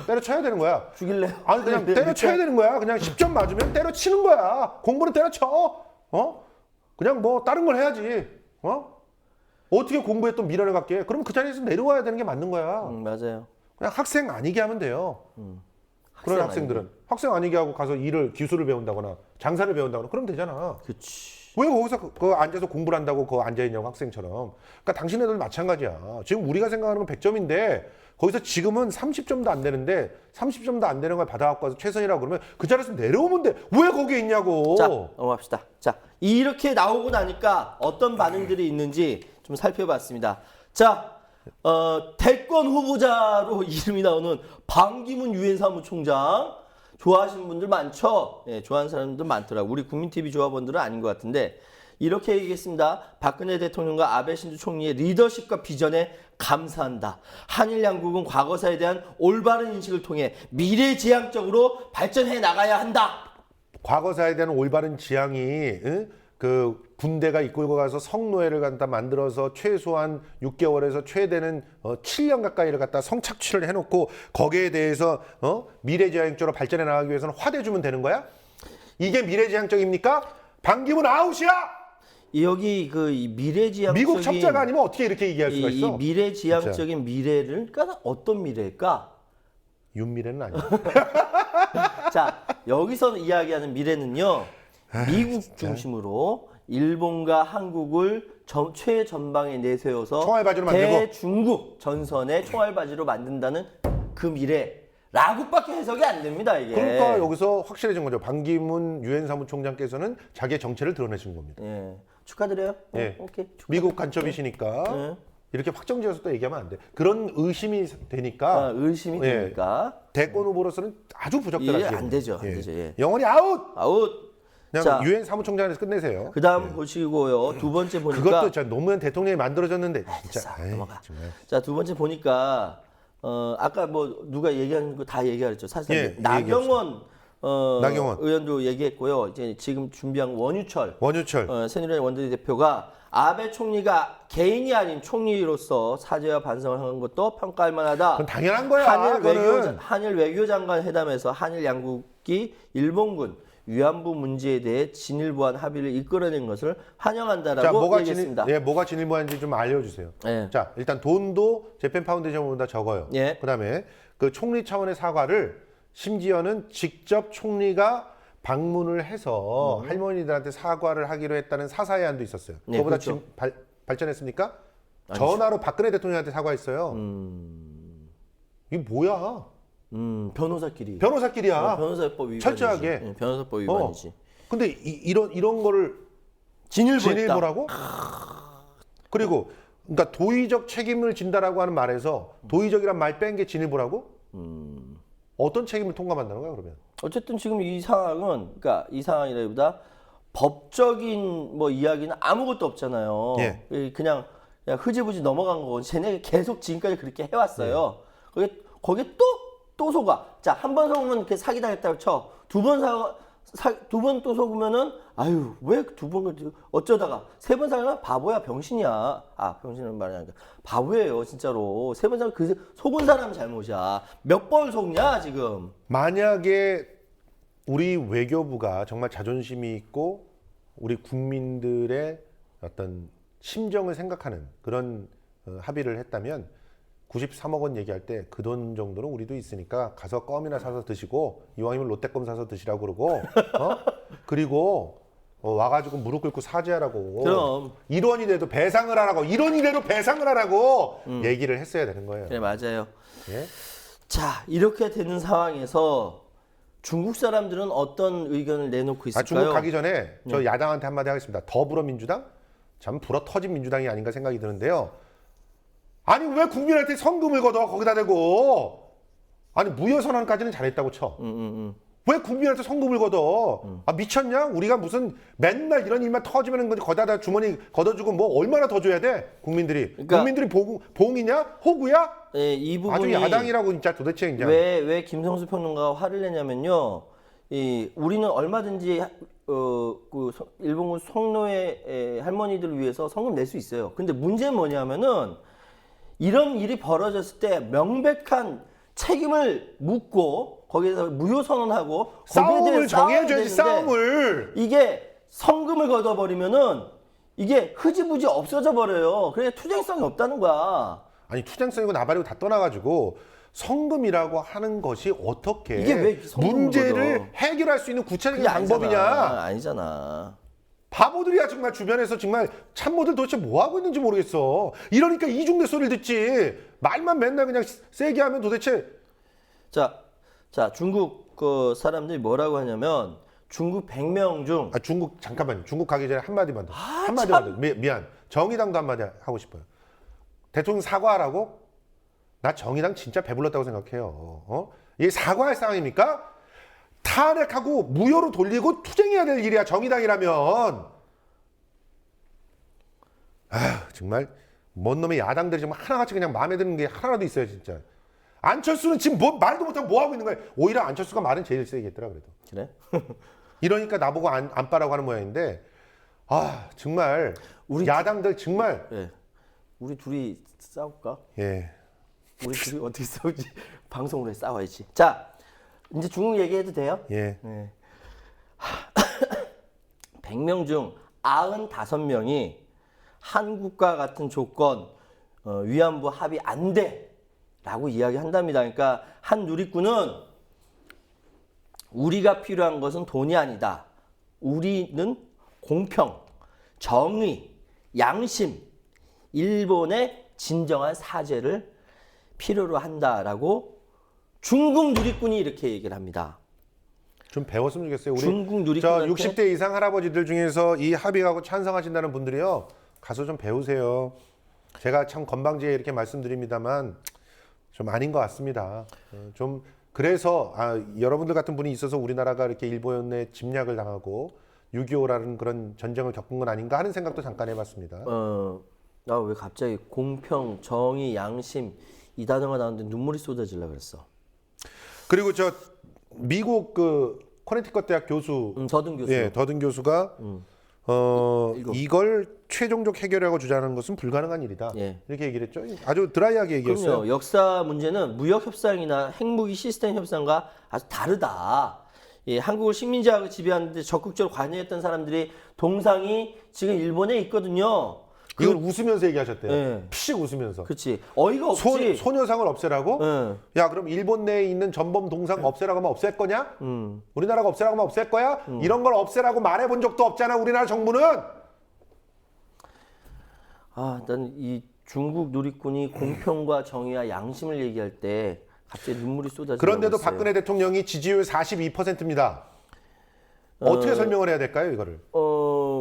때려쳐야 되는 거야. 죽일래요? 아니 그냥 때려쳐야 되는 거야. 그냥 10점 맞으면 때려치는 거야. 공부는 때려쳐. 그냥 뭐 다른 걸 해야지. 어떻게 공부에 또 미련을 갖게? 그럼 그 자리에서 내려와야 되는 게 맞는 거야. 맞아요. 그냥 학생 아니게 하면 돼요. 그런 학생들은 학생 아니게 하고 가서 기술을 배운다거나 장사를 배운다거나 그러면 되잖아. 그렇지. 왜 거기서 그 앉아서 공부를 한다고 그 앉아 있냐고 학생처럼. 그러니까 당신네들 마찬가지야. 지금 우리가 생각하는 건 100점인데 거기서 지금은 30점도 안 되는데 30점도 안 되는 걸 받아갖고 와서 최선이라고 그러면 그 자리에서 내려오면 돼. 왜 거기에 있냐고. 자, 넘어갑시다. 자, 이렇게 나오고 나니까 어떤 반응들이 있는지 좀 살펴봤습니다. 자, 대권 후보자로 이름이 나오는 반기문 유엔 사무총장 좋아하시는 분들 많죠? 예, 좋아하는 사람들 많더라고. 우리 국민TV 조합원들은 아닌 것 같은데 이렇게 얘기했습니다. 박근혜 대통령과 아베 신조 총리의 리더십과 비전에 감사한다. 한일 양국은 과거사에 대한 올바른 인식을 통해 미래지향적으로 발전해 나가야 한다. 과거사에 대한 올바른 지향이 그 군대가 이끌고 가서 성노예를 갖다 만들어서 최소한 6개월에서 최대는 7년 가까이를 갖다 성착취를 해놓고 거기에 대해서 미래지향적으로 발전해 나가기 위해서는 화대주면 되는 거야? 이게 미래지향적입니까? 반기문 아웃이야! 여기 이 미래지향적인 미국 첩자가 아니면 어떻게 이렇게 얘기할 수가 있어? 이 미래지향적인 미래를 그러니까 어떤 미래일까? 윤미래는 아니야. 자, 여기서 이야기하는 미래는요. 미국 중심으로 일본과 한국을 최전방에 내세워서 총알바지로 만들고. 대중국 전선의 총알바지로 만든다는 그 미래라고밖에 해석이 안 됩니다. 이게. 그러니까 여기서 확실해진 거죠. 반기문 유엔 사무총장께서는 자기의 정체를 드러내신 겁니다. 예. 축하드려요. 예. 오케이. 미국 간첩이시니까 이렇게 확정지어서 또 얘기하면 안 돼. 그런 의심이 되니까 의심이 예. 되니까 대권 후보로서는 아주 부적절하지. 예, 안 되죠. 안 되죠. 예. 영원히 아웃. 아웃. 그냥 자, 유엔 사무총장에서 끝내세요. 그다음 보시고요. 두 번째 보니까 그것도 진짜 노무현 대통령이 만들어졌는데 진짜. 됐어. 에이, 넘어가. 정말. 자, 두 번째 보니까 아까 뭐 누가 얘기하는 거 다 얘기하랬죠. 사실 예, 나경원 나경원. 의원도 얘기했고요. 이제 지금 준비한 원유철 새누리당 원내대표가 아베 총리가 개인이 아닌 총리로서 사죄와 반성을 한 것도 평가할 만하다. 그건 당연한 거야. 한일 외교장관 회담에서 한일 양국이 일본군 위안부 문제에 대해 진일보한 합의를 이끌어낸 것을 환영한다라고 얘기했습니다. 뭐가 진일보한지 좀 알려주세요. 예. 자, 일단 돈도 재팬 파운데이션보다 적어요. 예. 그다음에 그 총리 차원의 사과를 심지어는 직접 총리가 방문을 해서 할머니들한테 사과를 하기로 했다는 사사의안도 있었어요. 네, 그거보다 그렇죠. 지금 발전했습니까? 전화로 박근혜 대통령한테 사과했어요. 이게 뭐야? 변호사끼리. 변호사끼리야. 변호사법 위반이지. 철저하게. 예, 변호사법 위반이지. 근데 이런 거를 진일보라고? 그리고 그러니까 도의적 책임을 진다라고 하는 말에서 도의적이란 말 뺀 게 진일보라고? 어떤 책임을 통감한다는 거야 그러면? 어쨌든 지금 이 상황은 그러니까 이 상황이라기보다 법적인 뭐 이야기는 아무것도 없잖아요. 예. 그냥 흐지부지 넘어간 거고 쟤네 계속 지금까지 그렇게 해왔어요. 거기에 또 속아. 자, 한 번 속으면 이렇게 사기당했다고 쳐. 두 번 또 속으면은 아유 왜 두 번 어쩌다가 세 번 사면 바보야 병신이야. 병신은 말이 아니라 바보예요 진짜로. 세 번 사면 그 속은 사람 잘못이야. 몇 번 속냐 지금. 만약에 우리 외교부가 정말 자존심이 있고 우리 국민들의 어떤 심정을 생각하는 그런 합의를 했다면 93억 원 얘기할 때 그 돈 정도는 우리도 있으니까 가서 껌이나 사서 드시고 이왕이면 롯데껌 사서 드시라고 그러고 그리고 와가지고 무릎 꿇고 사죄하라고. 그럼 1원이 돼도 배상을 하라고. 1원이 돼도 배상을 하라고 얘기를 했어야 되는 거예요. 그래 맞아요. 예? 자 이렇게 되는 상황에서 중국 사람들은 어떤 의견을 내놓고 있을까요? 중국 가기 전에 저 야당한테 한마디 하겠습니다. 더불어민주당? 참 불어 터진 민주당이 아닌가 생각이 드는데요. 아니 왜 국민한테 성금을 걷어 거기다 대고. 아니 무효선언까지는 잘했다고 쳐. 왜 국민한테 성금을 걷어? 미쳤냐? 우리가 무슨 맨날 이런 일만 터지면 거기다 주머니 걷어주고 뭐 얼마나 더 줘야 돼? 국민들이. 그러니까, 국민들이 봉이냐? 호구야? 예, 이 부분이 아주 야당이라고 진짜 도대체 이제. 왜 김성수 평론가가 화를 내냐면요. 우리는 얼마든지 일본군 성노예 할머니들을 위해서 성금 낼 수 있어요. 근데 문제는 뭐냐면은 이런 일이 벌어졌을 때 명백한 책임을 묻고 거기에서 무효 선언하고 싸움을 정해줘야지. 싸움을. 이게 성금을 걷어버리면은 이게 흐지부지 없어져 버려요. 그래 투쟁성이 없다는 거야. 아니 투쟁성이고 나발이고 다 떠나가지고 성금이라고 하는 것이 어떻게 이게 왜 성금을 문제를 걷어? 해결할 수 있는 구체적인 방법이냐? 아니잖아. 바보들이야 정말. 주변에서 정말 참모들 도대체 뭐 하고 있는지 모르겠어. 이러니까 이중대 소리를 듣지. 말만 맨날 그냥 세게 하면 도대체. 자, 중국 그 사람들이 뭐라고 하냐면 중국 100명 중 중국 잠깐만요. 중국 가기 전에 한마디만 더. 한마디만 더. 미안. 정의당도 한마디 하고 싶어요. 대통령 사과하라고? 나 정의당 진짜 배불렀다고 생각해요. 이게 사과할 상황입니까? 탄핵하고 무효로 돌리고 투쟁해야 될 일이야. 정의당이라면. 정말 뭔 놈의 야당들이 정말 하나같이 그냥 마음에 드는 게 하나라도 있어요 진짜. 안철수는 지금 말도 못하고 뭐 하고 있는 거야. 오히려 안철수가 말은 제일 세겠더라 그래도. 그래? 이러니까 나보고 안 빠라고 하는 모양인데 정말 야당들 정말. 예. 우리 둘이 싸울까? 예. 우리 둘이 어떻게 싸우지? 방송으로 해 싸워야지. 자, 이제 중국 얘기해도 돼요? 예. 네. 100명 중 95명이 한국과 같은 조건 위안부 합의 안 돼라고 이야기한답니다. 그러니까 한 누리꾼은 우리가 필요한 것은 돈이 아니다. 우리는 공평, 정의, 양심, 일본의 진정한 사죄를 필요로 한다라고 중국 누리꾼이 이렇게 얘기를 합니다. 좀 배웠으면 좋겠어요. 우리 중국 저 누리꾼한테 60대 이상 할아버지들 중에서 이 합의하고 찬성하신다는 분들이요. 가서 좀 배우세요. 제가 참 건방지게 이렇게 말씀드립니다만 좀 아닌 것 같습니다. 좀 그래서 여러분들 같은 분이 있어서 우리나라가 이렇게 일본의 침략을 당하고 6.25라는 그런 전쟁을 겪은 건 아닌가 하는 생각도 잠깐 해봤습니다. 나 왜 갑자기 공평, 정의, 양심 이 단어가 나오는데 눈물이 쏟아지려 그랬어. 그리고 저 미국 그 커네티컷 대학 교수, 더든 교수. 예, 더든 교수가 이걸 최종적 해결하고 주장하는 것은 불가능한 일이다. 예. 이렇게 얘기를 했죠. 아주 드라이하게 얘기했어요. 그럼요. 역사 문제는 무역 협상이나 핵무기 시스템 협상과 아주 다르다. 예, 한국을 식민지하고 지배하는데 적극적으로 관여했던 사람들이 동상이 지금 일본에 있거든요. 이걸 웃으면서 얘기하셨대요. 예. 피식 웃으면서. 그렇지. 어이가 없지. 소녀상을 없애라고? 예. 야, 그럼 일본 내에 있는 전범 동상 없애라고 하면 없앨 거냐? 우리나라가 없애라고 하면 없앨 거야? 이런 걸 없애라고 말해본 적도 없잖아, 우리나라 정부는. 난 이 중국 누리꾼이 공평과 정의와 양심을 얘기할 때 갑자기 눈물이 쏟아지고 그런데도 있어요. 박근혜 대통령이 지지율 42%입니다. 어떻게 설명을 해야 될까요, 이거를?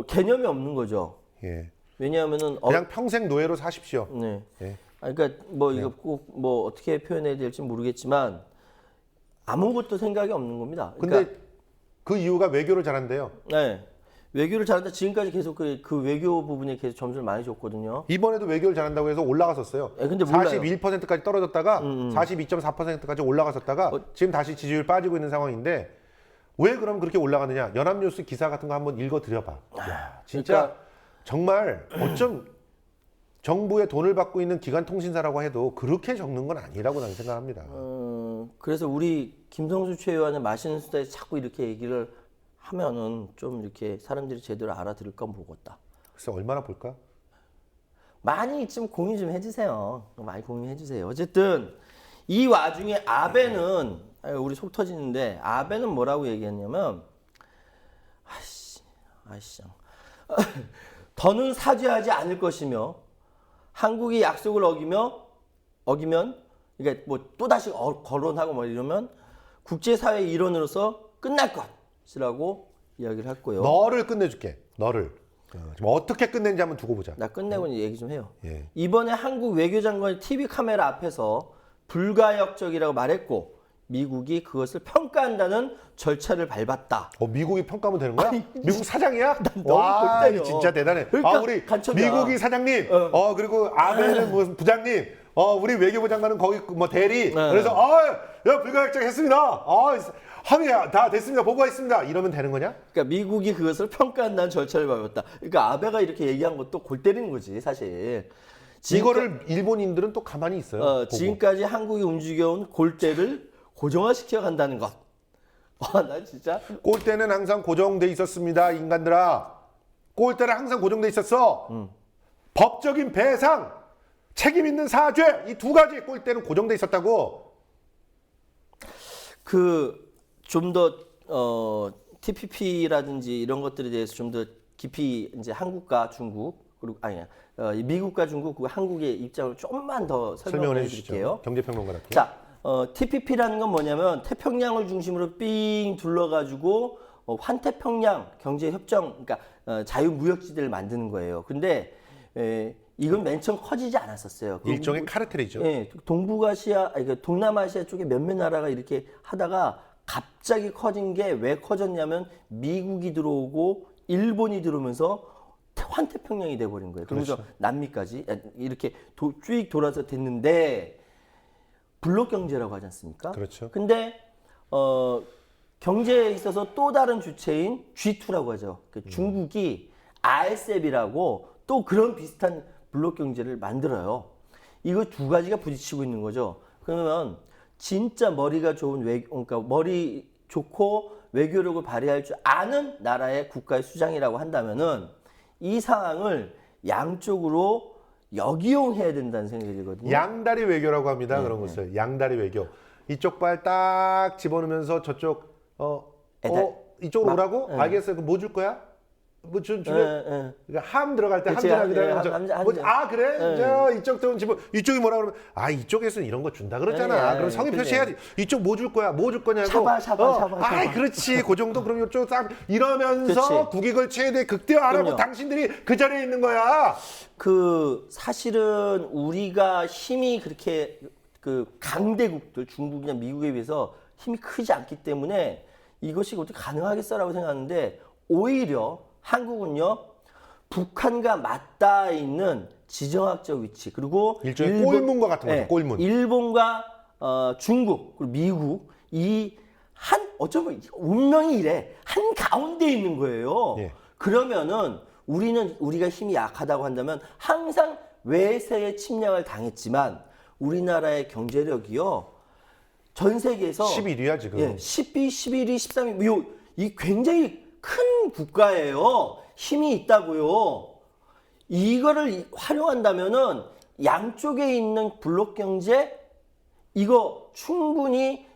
개념이 없는 거죠. 예. 왜냐하면은 그냥 평생 노예로 사십시오. 네. 예. 그러니까 뭐 이거 꼭 뭐 어떻게 표현해야 될지 모르겠지만 아무것도 생각이 없는 겁니다. 그러니까, 근데 그 이유가 외교를 잘한대요. 네. 외교를 잘한다. 지금까지 계속 그 외교 부분에 계속 점수를 많이 줬거든요. 이번에도 외교를 잘한다고 해서 올라갔었어요. 예, 근데 몰라요. 41%까지 떨어졌다가 42.4%까지 올라갔었다가 지금 다시 지지율 빠지고 있는 상황인데 왜 그럼 그렇게 올라가느냐? 연합뉴스 기사 같은 거 한번 읽어 드려봐. 진짜 그러니까, 정말 어쩜 정부의 돈을 받고 있는 기관 통신사라고 해도 그렇게 적는 건 아니라고 나는 생각합니다. 그래서 우리 김성수 최의원의 맛있는 수다에 자꾸 이렇게 얘기를 하면은 좀 이렇게 사람들이 제대로 알아들을까 모르겠다. 글쎄 얼마나 볼까? 많이 좀 공유 좀 해주세요. 많이 공유해주세요. 어쨌든 이 와중에 아베는 우리 속 터지는데 아베는 뭐라고 얘기했냐면 아이씨 더는 사죄하지 않을 것이며 한국이 약속을 어기면 그러니까 뭐 또다시 거론하고 뭐 이러면 국제사회의 일원으로서 끝날 것이라고 이야기를 했고요. 너를 끝내줄게. 너를. 지금 어떻게 끝낸지 한번 두고 보자. 나 끝내고 얘기 좀 해요. 예. 이번에 한국 외교장관이 TV 카메라 앞에서 불가역적이라고 말했고 미국이 그것을 평가한다는 절차를 밟았다. 미국이 평가하면 되는 거야? 미국 사장이야? 너무 와, 골 때려. 진짜 대단해. 그러니까 우리 간첩이야. 미국이 사장님, 그리고 아베는 무슨 부장님, 우리 외교부 장관은 거기 뭐 대리. 그래서 야 불가역적 했습니다. 합의 다 됐습니다. 보고했습니다. 이러면 되는 거냐? 그러니까 미국이 그것을 평가한다는 절차를 밟았다. 그러니까 아베가 이렇게 얘기한 것도 골 때리는 거지 사실. 이거를 일본인들은 또 가만히 있어요. 보고. 지금까지 한국이 움직여온 골대를 고정화시켜 간다는 것. 나 진짜. 골대는 항상 고정돼 있었습니다, 인간들아. 골대는 항상 고정돼 있었어. 법적인 배상, 책임 있는 사죄, 이 두 가지 골대는 고정돼 있었다고. 좀 더 TPP라든지 이런 것들에 대해서 좀 더 깊이 이제 한국과 중국 그리고 아니야 미국과 중국 그리고 한국의 입장을 좀만 더 설명을 설명을 해드릴게요. 해주시죠. 경제평론가답게. 자, TPP라는 건 뭐냐면 태평양을 중심으로 삥 둘러가지고 환태평양 경제협정, 그러니까 자유무역지대를 만드는 거예요. 근데 이건 맨 처음 커지지 않았었어요. 일종의 카르텔이죠. 예, 동북아시아, 아니, 그 동남아시아 쪽에 몇몇 나라가 이렇게 하다가 갑자기 커진 게 왜 커졌냐면 미국이 들어오고 일본이 들어오면서 환태평양이 돼버린 거예요. 그러면서 그렇죠. 남미까지 이렇게 쭉 돌아서 됐는데 블록 경제라고 하지 않습니까? 그렇죠. 근데 경제에 있어서 또 다른 주체인 G2라고 하죠. 그 중국이 RCEP이라고 또 그런 비슷한 블록 경제를 만들어요. 이거 두 가지가 부딪히고 있는 거죠. 그러면 진짜 머리가 좋은 그러니까 머리 좋고 외교력을 발휘할 줄 아는 나라의 국가의 수장이라고 한다면은 이 상황을 양쪽으로 역이용해야 된다는 생각이 들거든요. 양다리 외교라고 합니다. 네, 그런 것을 양다리 외교. 이쪽 발 딱 집어넣으면서 저쪽 이쪽으로 오라고? 알겠어요. 그럼 뭐 줄 거야? 뭐 주면 그러니까 함 들어갈 때 그치, 함 그래? 저 이쪽 들은 집어 이쪽이 뭐라 그러면 이쪽에서는 이런 거 준다 그랬잖아. 그럼 성의 표시해야지. 이쪽 뭐 줄 거야? 뭐 줄 거냐고. 샤바. 그렇지. 그 정도 그럼 이쪽 딱 이러면서 그치. 국익을 최대 극대화하라고 그럼요. 당신들이 그 자리에 있는 거야. 그 사실은 우리가 힘이 그렇게 그 강대국들 중국이나 미국에 비해서 힘이 크지 않기 때문에 이것이 어떻게 가능하겠어라고 생각하는데 오히려 한국은요 북한과 맞닿아 있는 지정학적 위치 그리고 일종의 꼴문과 같은 거죠. 꼴문. 일본과 중국 그리고 미국 이 한 어쩌면 운명이 이래 한 가운데 있는 거예요. 예. 그러면은 우리가 힘이 약하다고 한다면 항상 외세의 침략을 당했지만 우리나라의 경제력이요 전 세계에서 11위야 지금. 예, 12, 11위, 13위 이 굉장히 큰 국가예요. 힘이 있다고요. 이거를 활용한다면은 양쪽에 있는 블록 경제 이거 충분히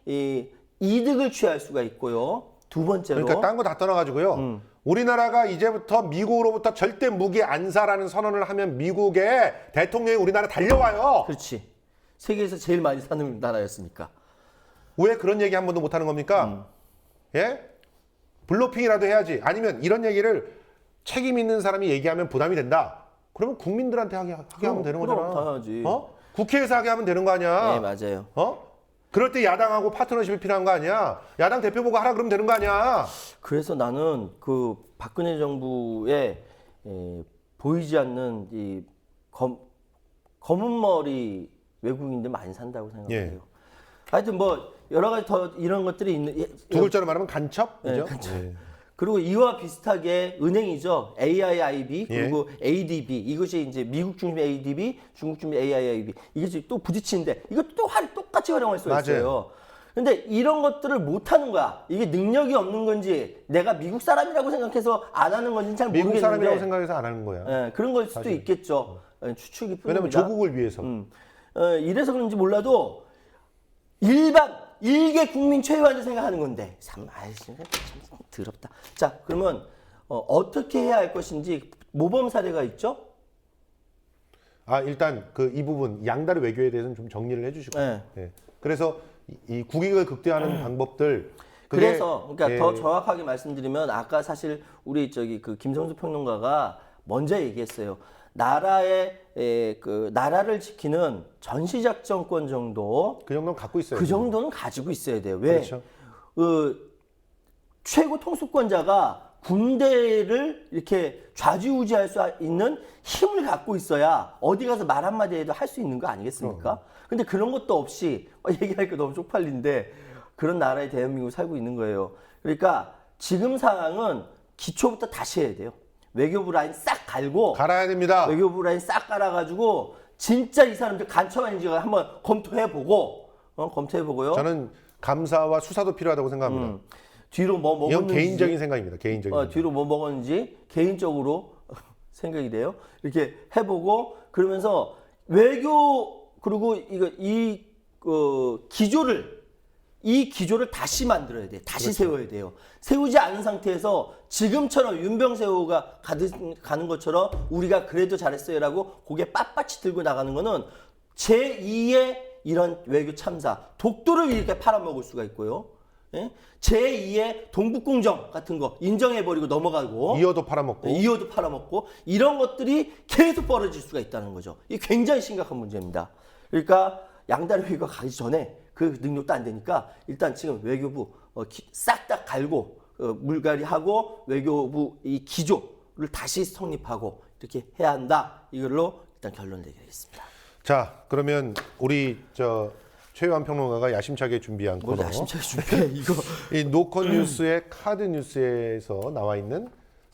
이득을 취할 수가 있고요. 두 번째로 그러니까 딴 거 다 떠나가지고요. 우리나라가 이제부터 미국으로부터 절대 무기 안 사라는 선언을 하면 미국의 대통령이 우리나라 달려와요. 그렇지. 세계에서 제일 많이 사는 나라였으니까. 왜 그런 얘기 한 번도 못 하는 겁니까? 예? 블로핑이라도 해야지. 아니면 이런 얘기를 책임 있는 사람이 얘기하면 부담이 된다. 그러면 국민들한테 하게 하면 되는 거잖아. 당연하지. 국회에서 하게 하면 되는 거 아니야? 네, 맞아요. 그럴 때 야당하고 파트너십이 필요한 거 아니야? 야당 대표 보고 하라 그러면 되는 거 아니야? 그래서 나는 그 박근혜 정부에 보이지 않는 이 검은 머리 외국인들 많이 산다고 생각해요. 예. 하여튼 뭐 여러 가지 더 이런 것들이 있는 두 글자로 말하면 간첩? 네, 그죠? 간첩. 예. 그리고 이와 비슷하게 은행이죠. AIIB 그리고 ADB 이것이 이제 미국 중심 ADB, 중국 중심 AIIB 이것이 또 부딪히는데 이것도 또 똑같이 활용할 수가 있어요. 근데 이런 것들을 못 하는 거야. 이게 능력이 없는 건지 내가 미국 사람이라고 생각해서 안 하는 건지 잘 모르겠는데 미국 사람이라고 생각해서 안 하는 거야. 예, 그런 걸 수도 있겠죠. 추측이 뿐입니다. 왜냐면 조국을 위해서. 이래서 그런지 몰라도 일개 국민 최소한을 생각하는 건데 참 더럽다. 자, 그러면 어떻게 해야 할 것인지 모범 사례가 있죠? 일단 이 부분 양다리 외교에 대해서는 좀 정리를 해주시고. 네. 예. 그래서 이 국익을 극대화하는 방법들. 그래서 그러니까 더 정확하게 말씀드리면 아까 사실 우리 그 김성수 평론가가 먼저 얘기했어요. 나라를 지키는 전시작전권 정도 그 정도는 갖고 있어요. 그 정도는 가지고 있어야 돼요. 왜? 그렇죠. 최고 통수권자가 군대를 이렇게 좌지우지할 수 있는 힘을 갖고 있어야 어디 가서 말 한마디 해도 할 수 있는 거 아니겠습니까? 근데 그런 것도 없이 얘기하니까 너무 쪽팔린데 그런 나라에 대한민국이 살고 있는 거예요. 그러니까 지금 상황은 기초부터 다시 해야 돼요. 외교부 라인 싹 갈고 갈아야 됩니다. 외교부 라인 싹 깔아가지고 진짜 이 사람들 간첩아닌지 한번 검토해보고요. 저는 감사와 수사도 필요하다고 생각합니다. 뒤로 뭐 이건 먹었는지 개인적인 생각입니다. 개인적인. 뒤로 뭐 먹었는지 개인적으로 생각이 돼요. 이렇게 해보고 그러면서 외교 그리고 기조를 이 기조를 다시 만들어야 돼. 다시 세워야 돼요. 세우지 않은 상태에서 지금처럼 윤병세호가 가는 것처럼 우리가 그래도 잘했어요라고 고개 빳빳이 들고 나가는 거는 제2의 이런 외교 참사, 독도를 이렇게 팔아먹을 수가 있고요. 예? 제2의 동북공정 같은 거 인정해버리고 넘어가고 이어도 팔아먹고. 이어도 팔아먹고 이런 것들이 계속 벌어질 수가 있다는 거죠. 이게 굉장히 심각한 문제입니다. 그러니까 양다리 외교가 가기 전에 그 능력도 안 되니까 일단 지금 외교부 싹 다 갈고 물갈이하고 외교부 이 기조를 다시 성립하고 이렇게 해야 한다. 이걸로 일단 결론을 내리겠습니다. 자, 그러면 우리 최유한 평론가가 야심차게 준비한 뭘 코너. 야심차게 준비해 이거. 이 노컷 뉴스의 카드 뉴스에서 나와 있는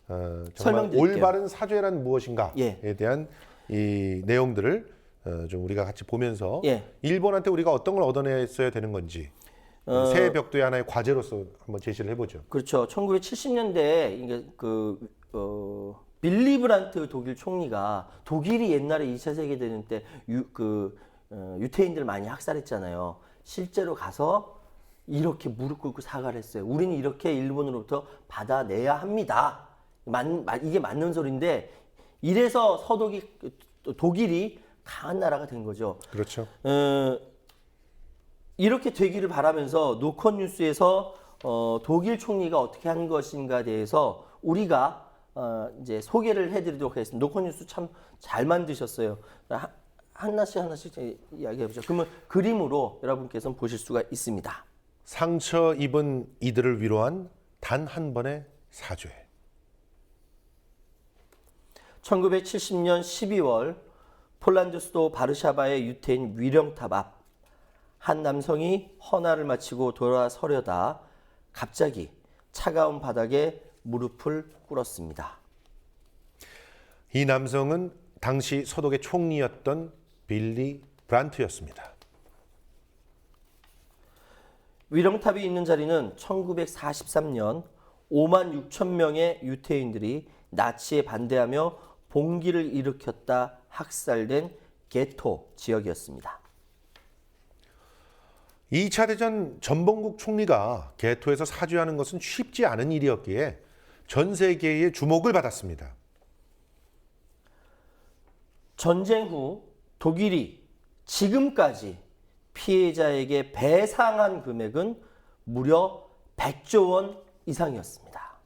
정말 설명드릴게요. 올바른 사죄란 무엇인가에 예. 대한 이 내용들을 좀 우리가 같이 보면서 예. 일본한테 우리가 어떤 걸 얻어냈어야 되는 건지 새 벽도의 하나의 과제로서 한번 제시를 해보죠. 그렇죠. 1970년대에 이게 빌리 브란트 독일 총리가 독일이 옛날에 2차 세계대전 때 유태인들 많이 학살했잖아요. 실제로 가서 이렇게 무릎 꿇고 사과를 했어요. 우리는 이렇게 일본으로부터 받아내야 합니다. 이게 맞는 소리인데 이래서 독일이 강한 나라가 된 거죠. 그렇죠. 이렇게 되기를 바라면서 노컷 뉴스에서 독일 총리가 어떻게 한 것인가에 대해서 우리가 이제 소개를 해드리도록 하겠습니다. 노컷 뉴스 참 잘 만드셨어요. 하나씩 이야기해보죠. 그러면 그림으로 여러분께서는 보실 수가 있습니다. 상처 입은 이들을 위로한 단 한 번의 사죄. 1970년 12월 폴란드 수도 바르샤바의 유태인 위령탑 앞 한 남성이 헌화를 마치고 돌아서려다 갑자기 차가운 바닥에 무릎을 꿇었습니다. 이 남성은 당시 서독의 총리였던 빌리 브란트였습니다. 위령탑이 있는 자리는 1943년 5만 6천 명의 유태인들이 나치에 반대하며 봉기를 일으켰다 학살된 게토 지역이었습니다. 2차 대전 전범국 총리가 게토에서 사죄하는 것은 쉽지 않은 일이었기에 전 세계의 주목을 받았습니다. 전쟁 후 독일이 지금까지 피해자에게 배상한 금액은 무려 100조 원 이상이었습니다.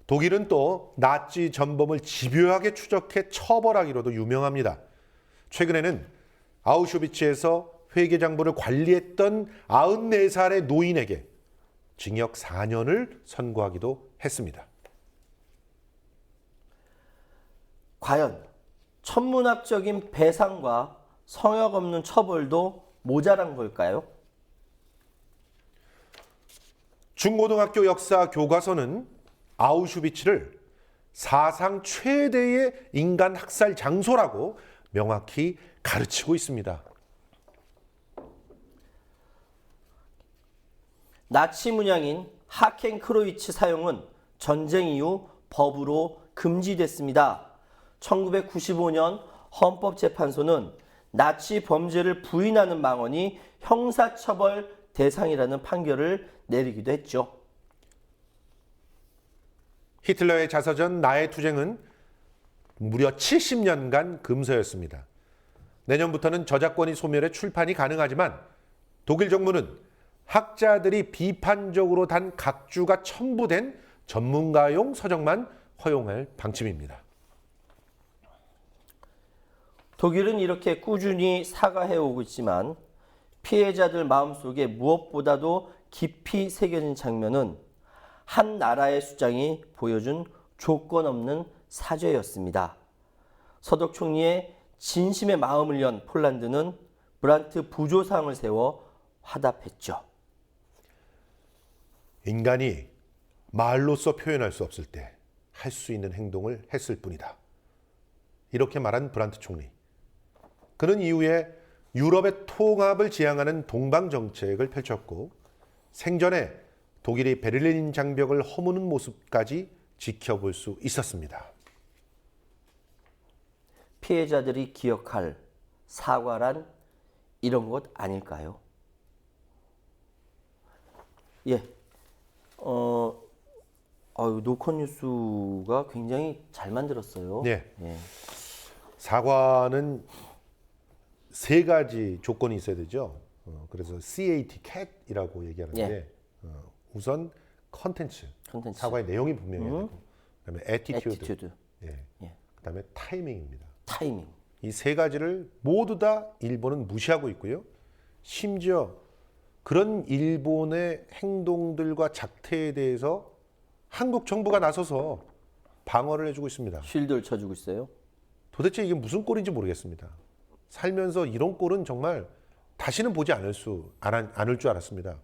독일은 또 나치 전범을 집요하게 추적해 처벌하기로도 유명합니다. 최근에는 아우슈비츠에서 회계장부를 관리했던 94살의 노인에게 징역 4년을 선고하기도 했습니다. 과연 천문학적인 배상과 성역 없는 처벌도 모자란 걸까요? 중고등학교 역사 교과서는 아우슈비츠를 사상 최대의 인간 학살 장소라고 명확히 가르치고 있습니다. 나치 문양인 하켄크로이츠 사용은 전쟁 이후 법으로 금지됐습니다. 1995년 헌법재판소는 나치 범죄를 부인하는 망언이 형사처벌 대상이라는 판결을 내리기도 했죠. 히틀러의 자서전 나의 투쟁은 무려 70년간 금서였습니다. 내년부터는 저작권이 소멸해 출판이 가능하지만 독일 정부는 학자들이 비판적으로 단 각주가 첨부된 전문가용 서적만 허용할 방침입니다. 독일은 이렇게 꾸준히 사과해오고 있지만 피해자들 마음속에 무엇보다도 깊이 새겨진 장면은 한 나라의 수장이 보여준 조건 없는 사죄였습니다. 서독 총리의 진심의 마음을 연 폴란드는 브란트 부조상을 세워 화답했죠. 인간이 말로써 표현할 수 없을 때 할 수 있는 행동을 했을 뿐이다. 이렇게 말한 브란트 총리. 그는 이후에 유럽의 통합을 지향하는 동방 정책을 펼쳤고 생전에 독일이 베를린 장벽을 허무는 모습까지 지켜볼 수 있었습니다. 피해자들이 기억할 사과란 이런 것 아닐까요? 예. 노컷 뉴스가 굉장히 잘 만들었어요. 네. 예. 사과는 세 가지 조건이 있어야 되죠. 그래서 CAT, CAT이라고 얘기하는데 예. 우선 컨텐츠, 컨텐츠. 사과의 내용이 분명해야 되고, 그다음에 애티튜드, 애티튜드, 예. 예. 그다음에 타이밍입니다. 타이밍. 이 세 가지를 모두 다 일본은 무시하고 있고요. 심지어 그런 일본의 행동들과 작태에 대해서 한국 정부가 나서서 방어를 해주고 있습니다. 쉴드를 쳐주고 있어요. 도대체 이게 무슨 꼴인지 모르겠습니다. 살면서 이런 꼴은 정말 다시는 보지 않을 줄 알았습니다.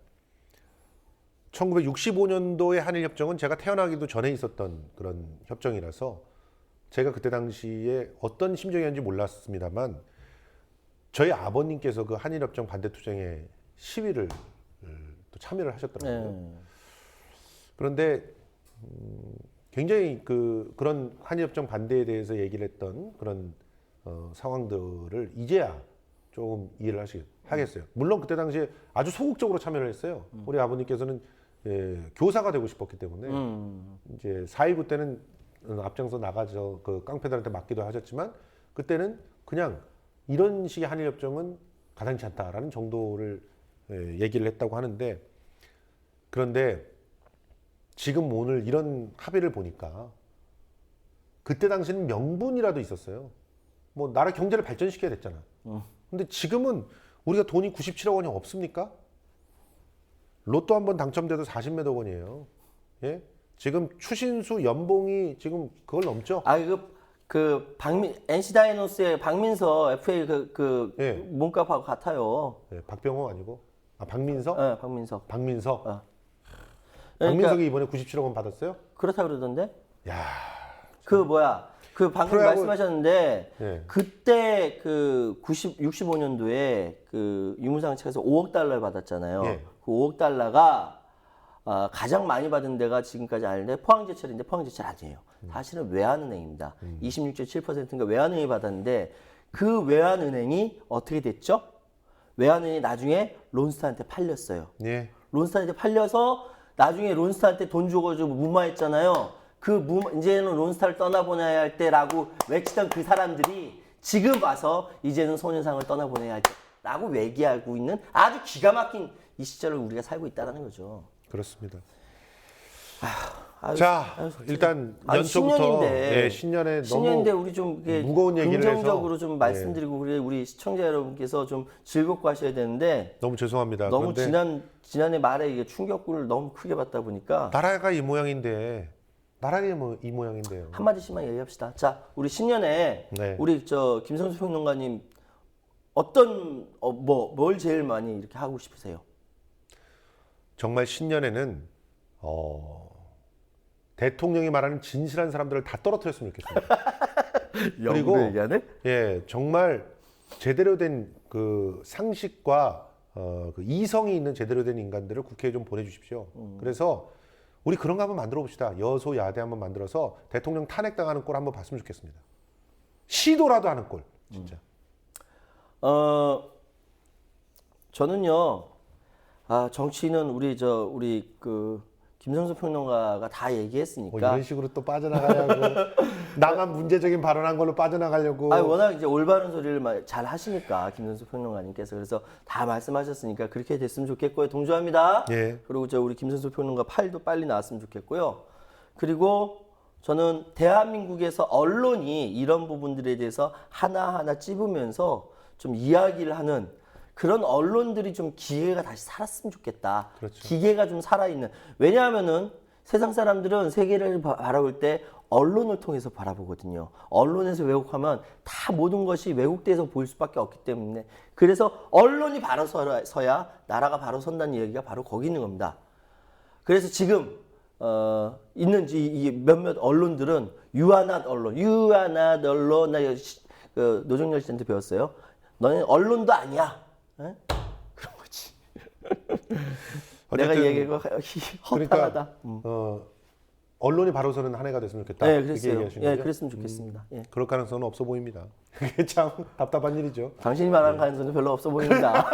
1965년도의 한일협정은 제가 태어나기도 전에 있었던 그런 협정이라서 제가 그때 당시에 어떤 심정이었는지 몰랐습니다만 저희 아버님께서 그 한일협정 반대 투쟁에 시위를 또 참여를 하셨더라고요. 네. 그런데 굉장히 그런 한일협정 반대에 대해서 얘기를 했던 그런 상황들을 이제야 조금 이해를 하겠어요. 물론 그때 당시에 아주 소극적으로 참여를 했어요. 우리 아버님께서는 교사가 되고 싶었기 때문에 이제 4.19 때는 앞장서 나가서 그 깡패들한테 맞기도 하셨지만 그때는 그냥 이런 식의 한일협정은 가당치 않다라는 정도를 얘기를 했다고 하는데, 그런데 지금 오늘 이런 합의를 보니까 그때 당시는 명분이라도 있었어요. 뭐 나라 경제를 발전시켜야 됐잖아. 근데 지금은 우리가 돈이 97억 원이 없습니까? 로또 한 번 당첨돼도 40몇억 원이에요. 예? 지금 추신수 연봉이 지금 그걸 넘죠? NC 다이노스의 박민서 FA 예. 몸값하고 같아요. 예, 박병호 아니고 박민석? 네, 박민석. 박민석. 그러니까 박민석이 이번에 97억 원 받았어요? 그렇다 그러던데. 야, 방금 프로야구- 말씀하셨는데 예. 그때 65년도에 유무상 측에서 5억 달러를 받았잖아요. 예. 그 5억 달러가 가장 많이 받은 데가 지금까지 아는데 포항제철인데 포항제철 아니에요. 사실은 외환은행입니다. 26.7%인가 외환은행이 받았는데 그 외환은행이 어떻게 됐죠? 외환은행이 나중에 론스타한테 팔렸어요. 예. 론스타한테 팔려서 나중에 론스타한테 돈 주고가지고 무마했잖아요. 이제는 론스타를 떠나보내야 할 때라고 외치던 그 사람들이 지금 와서 이제는 소녀상을 떠나보내야 할 때라고 얘기하고 있는 아주 기가 막힌 이 시절을 우리가 살고 있다는 거죠. 그렇습니다. 아유, 자, 아유, 일단 아유, 연초부터 신년인데, 신년에 신년인데 너무 우리 좀 이렇게 무거운 얘기를 긍정적으로 해서, 좀 말씀드리고 우리 시청자 여러분께서 좀 즐겁고 하셔야 되는데 너무 죄송합니다. 너무 그런데 지난해 말에 이게 충격을 너무 크게 받다 보니까 나라가 이 모양인데 나라가 이 모양인데요. 한 마디씩만 얘기합시다. 자, 우리 신년에 네. 우리 김성수 평론가님 뭘 제일 많이 이렇게 하고 싶으세요? 정말 신년에는 대통령이 말하는 진실한 사람들을 다 떨어뜨렸으면 좋겠습니다. 그리고 영도 얘기하네? 예, 정말 제대로 된 그 상식과 그 이성이 있는 제대로 된 인간들을 국회에 좀 보내주십시오. 그래서 우리 그런 거 한번 만들어 봅시다. 여소야대 한번 만들어서 대통령 탄핵당하는 꼴 한번 봤으면 좋겠습니다. 시도라도 하는 꼴, 진짜. 저는요. 정치는 우리 김성수 평론가가 다 얘기했으니까. 이런 식으로 또 빠져나가려고 나만 문제적인 발언한 걸로 빠져나가려고. 워낙 이제 올바른 소리를 잘 하시니까 김성수 평론가님께서 그래서 다 말씀하셨으니까 그렇게 됐으면 좋겠고요. 동조합니다. 예. 그리고 우리 김성수 평론가 팔도 빨리 나왔으면 좋겠고요. 그리고 저는 대한민국에서 언론이 이런 부분들에 대해서 하나하나 찝으면서 좀 이야기를 하는 그런 언론들이 좀 기계가 다시 살았으면 좋겠다. 그렇죠. 기계가 좀 살아있는. 왜냐하면은 세상 사람들은 세계를 바라볼 때 언론을 통해서 바라보거든요. 언론에서 왜곡하면 다 모든 것이 왜곡돼서 보일 수밖에 없기 때문에 그래서 언론이 바로 서야 나라가 바로 선다는 얘기가 바로 거기 있는 겁니다. 그래서 지금 있는 이 몇몇 언론들은 You are not 언론, You are not 언론. 나 노정열 씨한테 배웠어요. 너는 언론도 아니야. 에? 그런 거지. 내가 어쨌든 얘기가 허탈하다. 언론이 바로 서는 한 해가 됐으면 좋겠다. 네, 그렇게 그랬어요. 얘기하신 예, 거죠? 그랬으면 좋겠습니다. 예. 그럴 가능성은 없어 보입니다. 그게 참 답답한 일이죠. 당신이 말하는 가능성은 별로 없어 보입니다.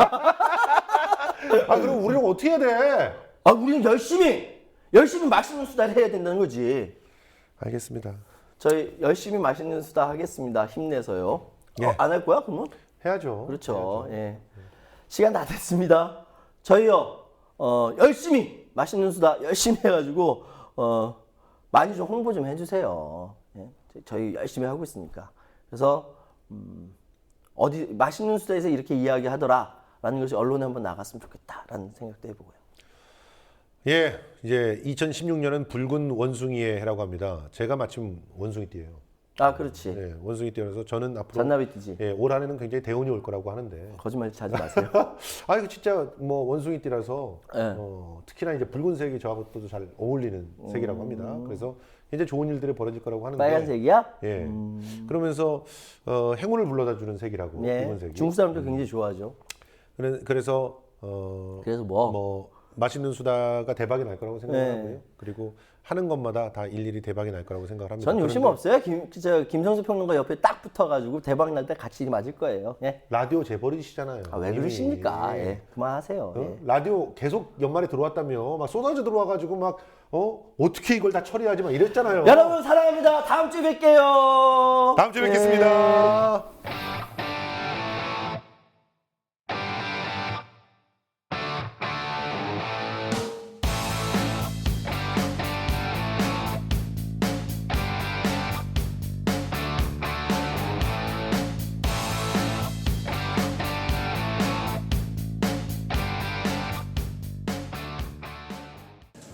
그럼 우리는 어떻게 해야 돼? 우리는 열심히 맛있는 수다를 해야 된다는 거지. 알겠습니다. 저희 열심히 맛있는 수다 하겠습니다. 힘내서요. 예. 안 할 거야, 그러면? 해야죠. 그렇죠. 예. 시간 다 됐습니다. 저희요, 열심히 맛있는 수다 열심히 해가지고, 많이 좀 홍보 좀 해주세요. 예. 저희 열심히 하고 있으니까. 그래서, 어디, 맛있는 수다에서 이렇게 이야기하더라. 라는 것이 언론에 한번 나갔으면 좋겠다라는 생각도 해보고요. 예, 이제 2016년은 붉은 원숭이의 해라고 합니다. 제가 마침 원숭이띠예요. 그렇지. 예, 원숭이띠여서 저는 앞으로 잔나비띠지. 예, 올 한해는 굉장히 대운이 올 거라고 하는데. 거짓말 하지 마세요. 이거 진짜 뭐 원숭이띠라서 예. 특히나 이제 붉은색이 저하고도 잘 어울리는 색이라고 합니다. 그래서 굉장히 좋은 일들이 벌어질 거라고 하는데. 빨간색이야? 예. 그러면서 행운을 불러다 주는 색이라고 예. 붉은색이. 중국 사람도 굉장히 좋아하죠. 그래서 그래서 뭐? 맛있는 수다가 대박이 날 거라고 생각하고요. 네. 그리고 하는 것마다 다 일일이 대박이 날 거라고 생각을 합니다. 전 욕심 그런데 없어요. 김성수 평론가 옆에 딱 붙어가지고 대박 날 때 같이 맞을 거예요. 예. 라디오 재벌이시잖아요. 왜 이미. 그러십니까? 예. 그만하세요. 예. 라디오 계속 연말에 들어왔다며 막 쏟아져 들어와가지고 막 어떻게 이걸 다 처리하지 막 이랬잖아요. 여러분 사랑합니다. 다음 주에 뵐게요. 다음 주에 뵙겠습니다.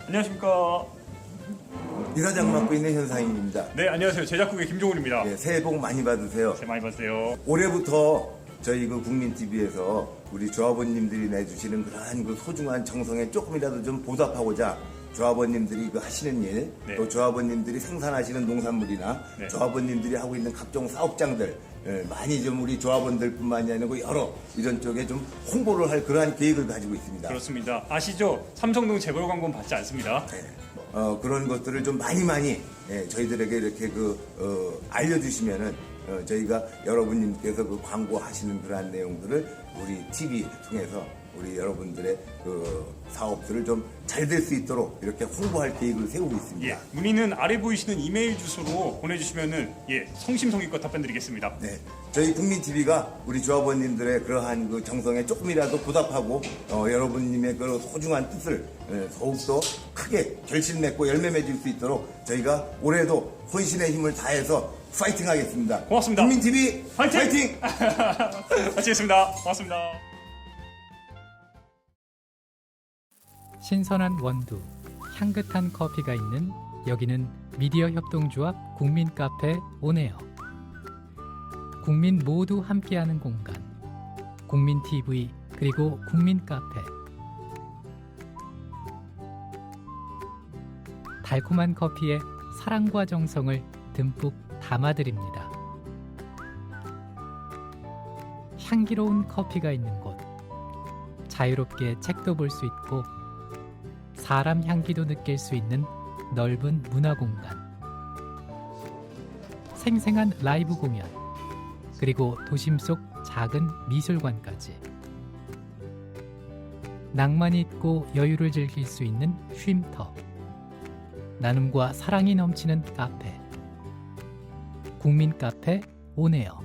안녕하십니까. 이사장 맡고 있는 현상입니다. 네, 안녕하세요. 제작국의 김종훈입니다. 예, 새해 복 많이 받으세요. 새해 많이 받으세요. 올해부터 저희 그 국민TV에서 우리 조합원님들이 내주시는 그러한 그 소중한 정성에 조금이라도 좀 보답하고자 조합원님들이 그 하시는 일, 네. 또 조합원님들이 생산하시는 농산물이나 네. 조합원님들이 하고 있는 각종 사업장들 많이 좀 우리 조합원들뿐만이 아니고 여러 이런 쪽에 좀 홍보를 할 그러한 계획을 가지고 있습니다. 그렇습니다. 아시죠? 삼성동 재벌 광고는 받지 않습니다. 그런 것들을 좀 많이 저희들에게 이렇게 알려주시면은 저희가 여러분님께서 그 광고하시는 그러한 내용들을 우리 TV 통해서 우리 여러분들의 그 사업들을 좀 잘 될 수 있도록 이렇게 홍보할 계획을 세우고 있습니다. 예, 문의는 아래 보이시는 이메일 주소로 보내주시면은 성심성의껏 답변드리겠습니다. 네, 저희 국민TV가 우리 조합원님들의 그러한 그 정성에 조금이라도 보답하고 여러분님의 그 소중한 뜻을 더욱더 크게 결실 맺고 열매 맺을 수 있도록 저희가 올해도 혼신의 힘을 다해서 파이팅 하겠습니다. 고맙습니다. 국민TV 파이팅! 마치겠습니다. 고맙습니다. 신선한 원두, 향긋한 커피가 있는 여기는 미디어 협동조합 국민카페 오네어. 국민 모두 함께하는 공간, 국민TV 그리고 국민카페. 달콤한 커피에 사랑과 정성을 듬뿍 담아드립니다. 향기로운 커피가 있는 곳, 자유롭게 책도 볼 수 있고 사람 향기도 느낄 수 있는 넓은 문화공간, 생생한 라이브 공연, 그리고 도심 속 작은 미술관까지 낭만이 있고 여유를 즐길 수 있는 쉼터, 나눔과 사랑이 넘치는 카페, 국민카페 오네어.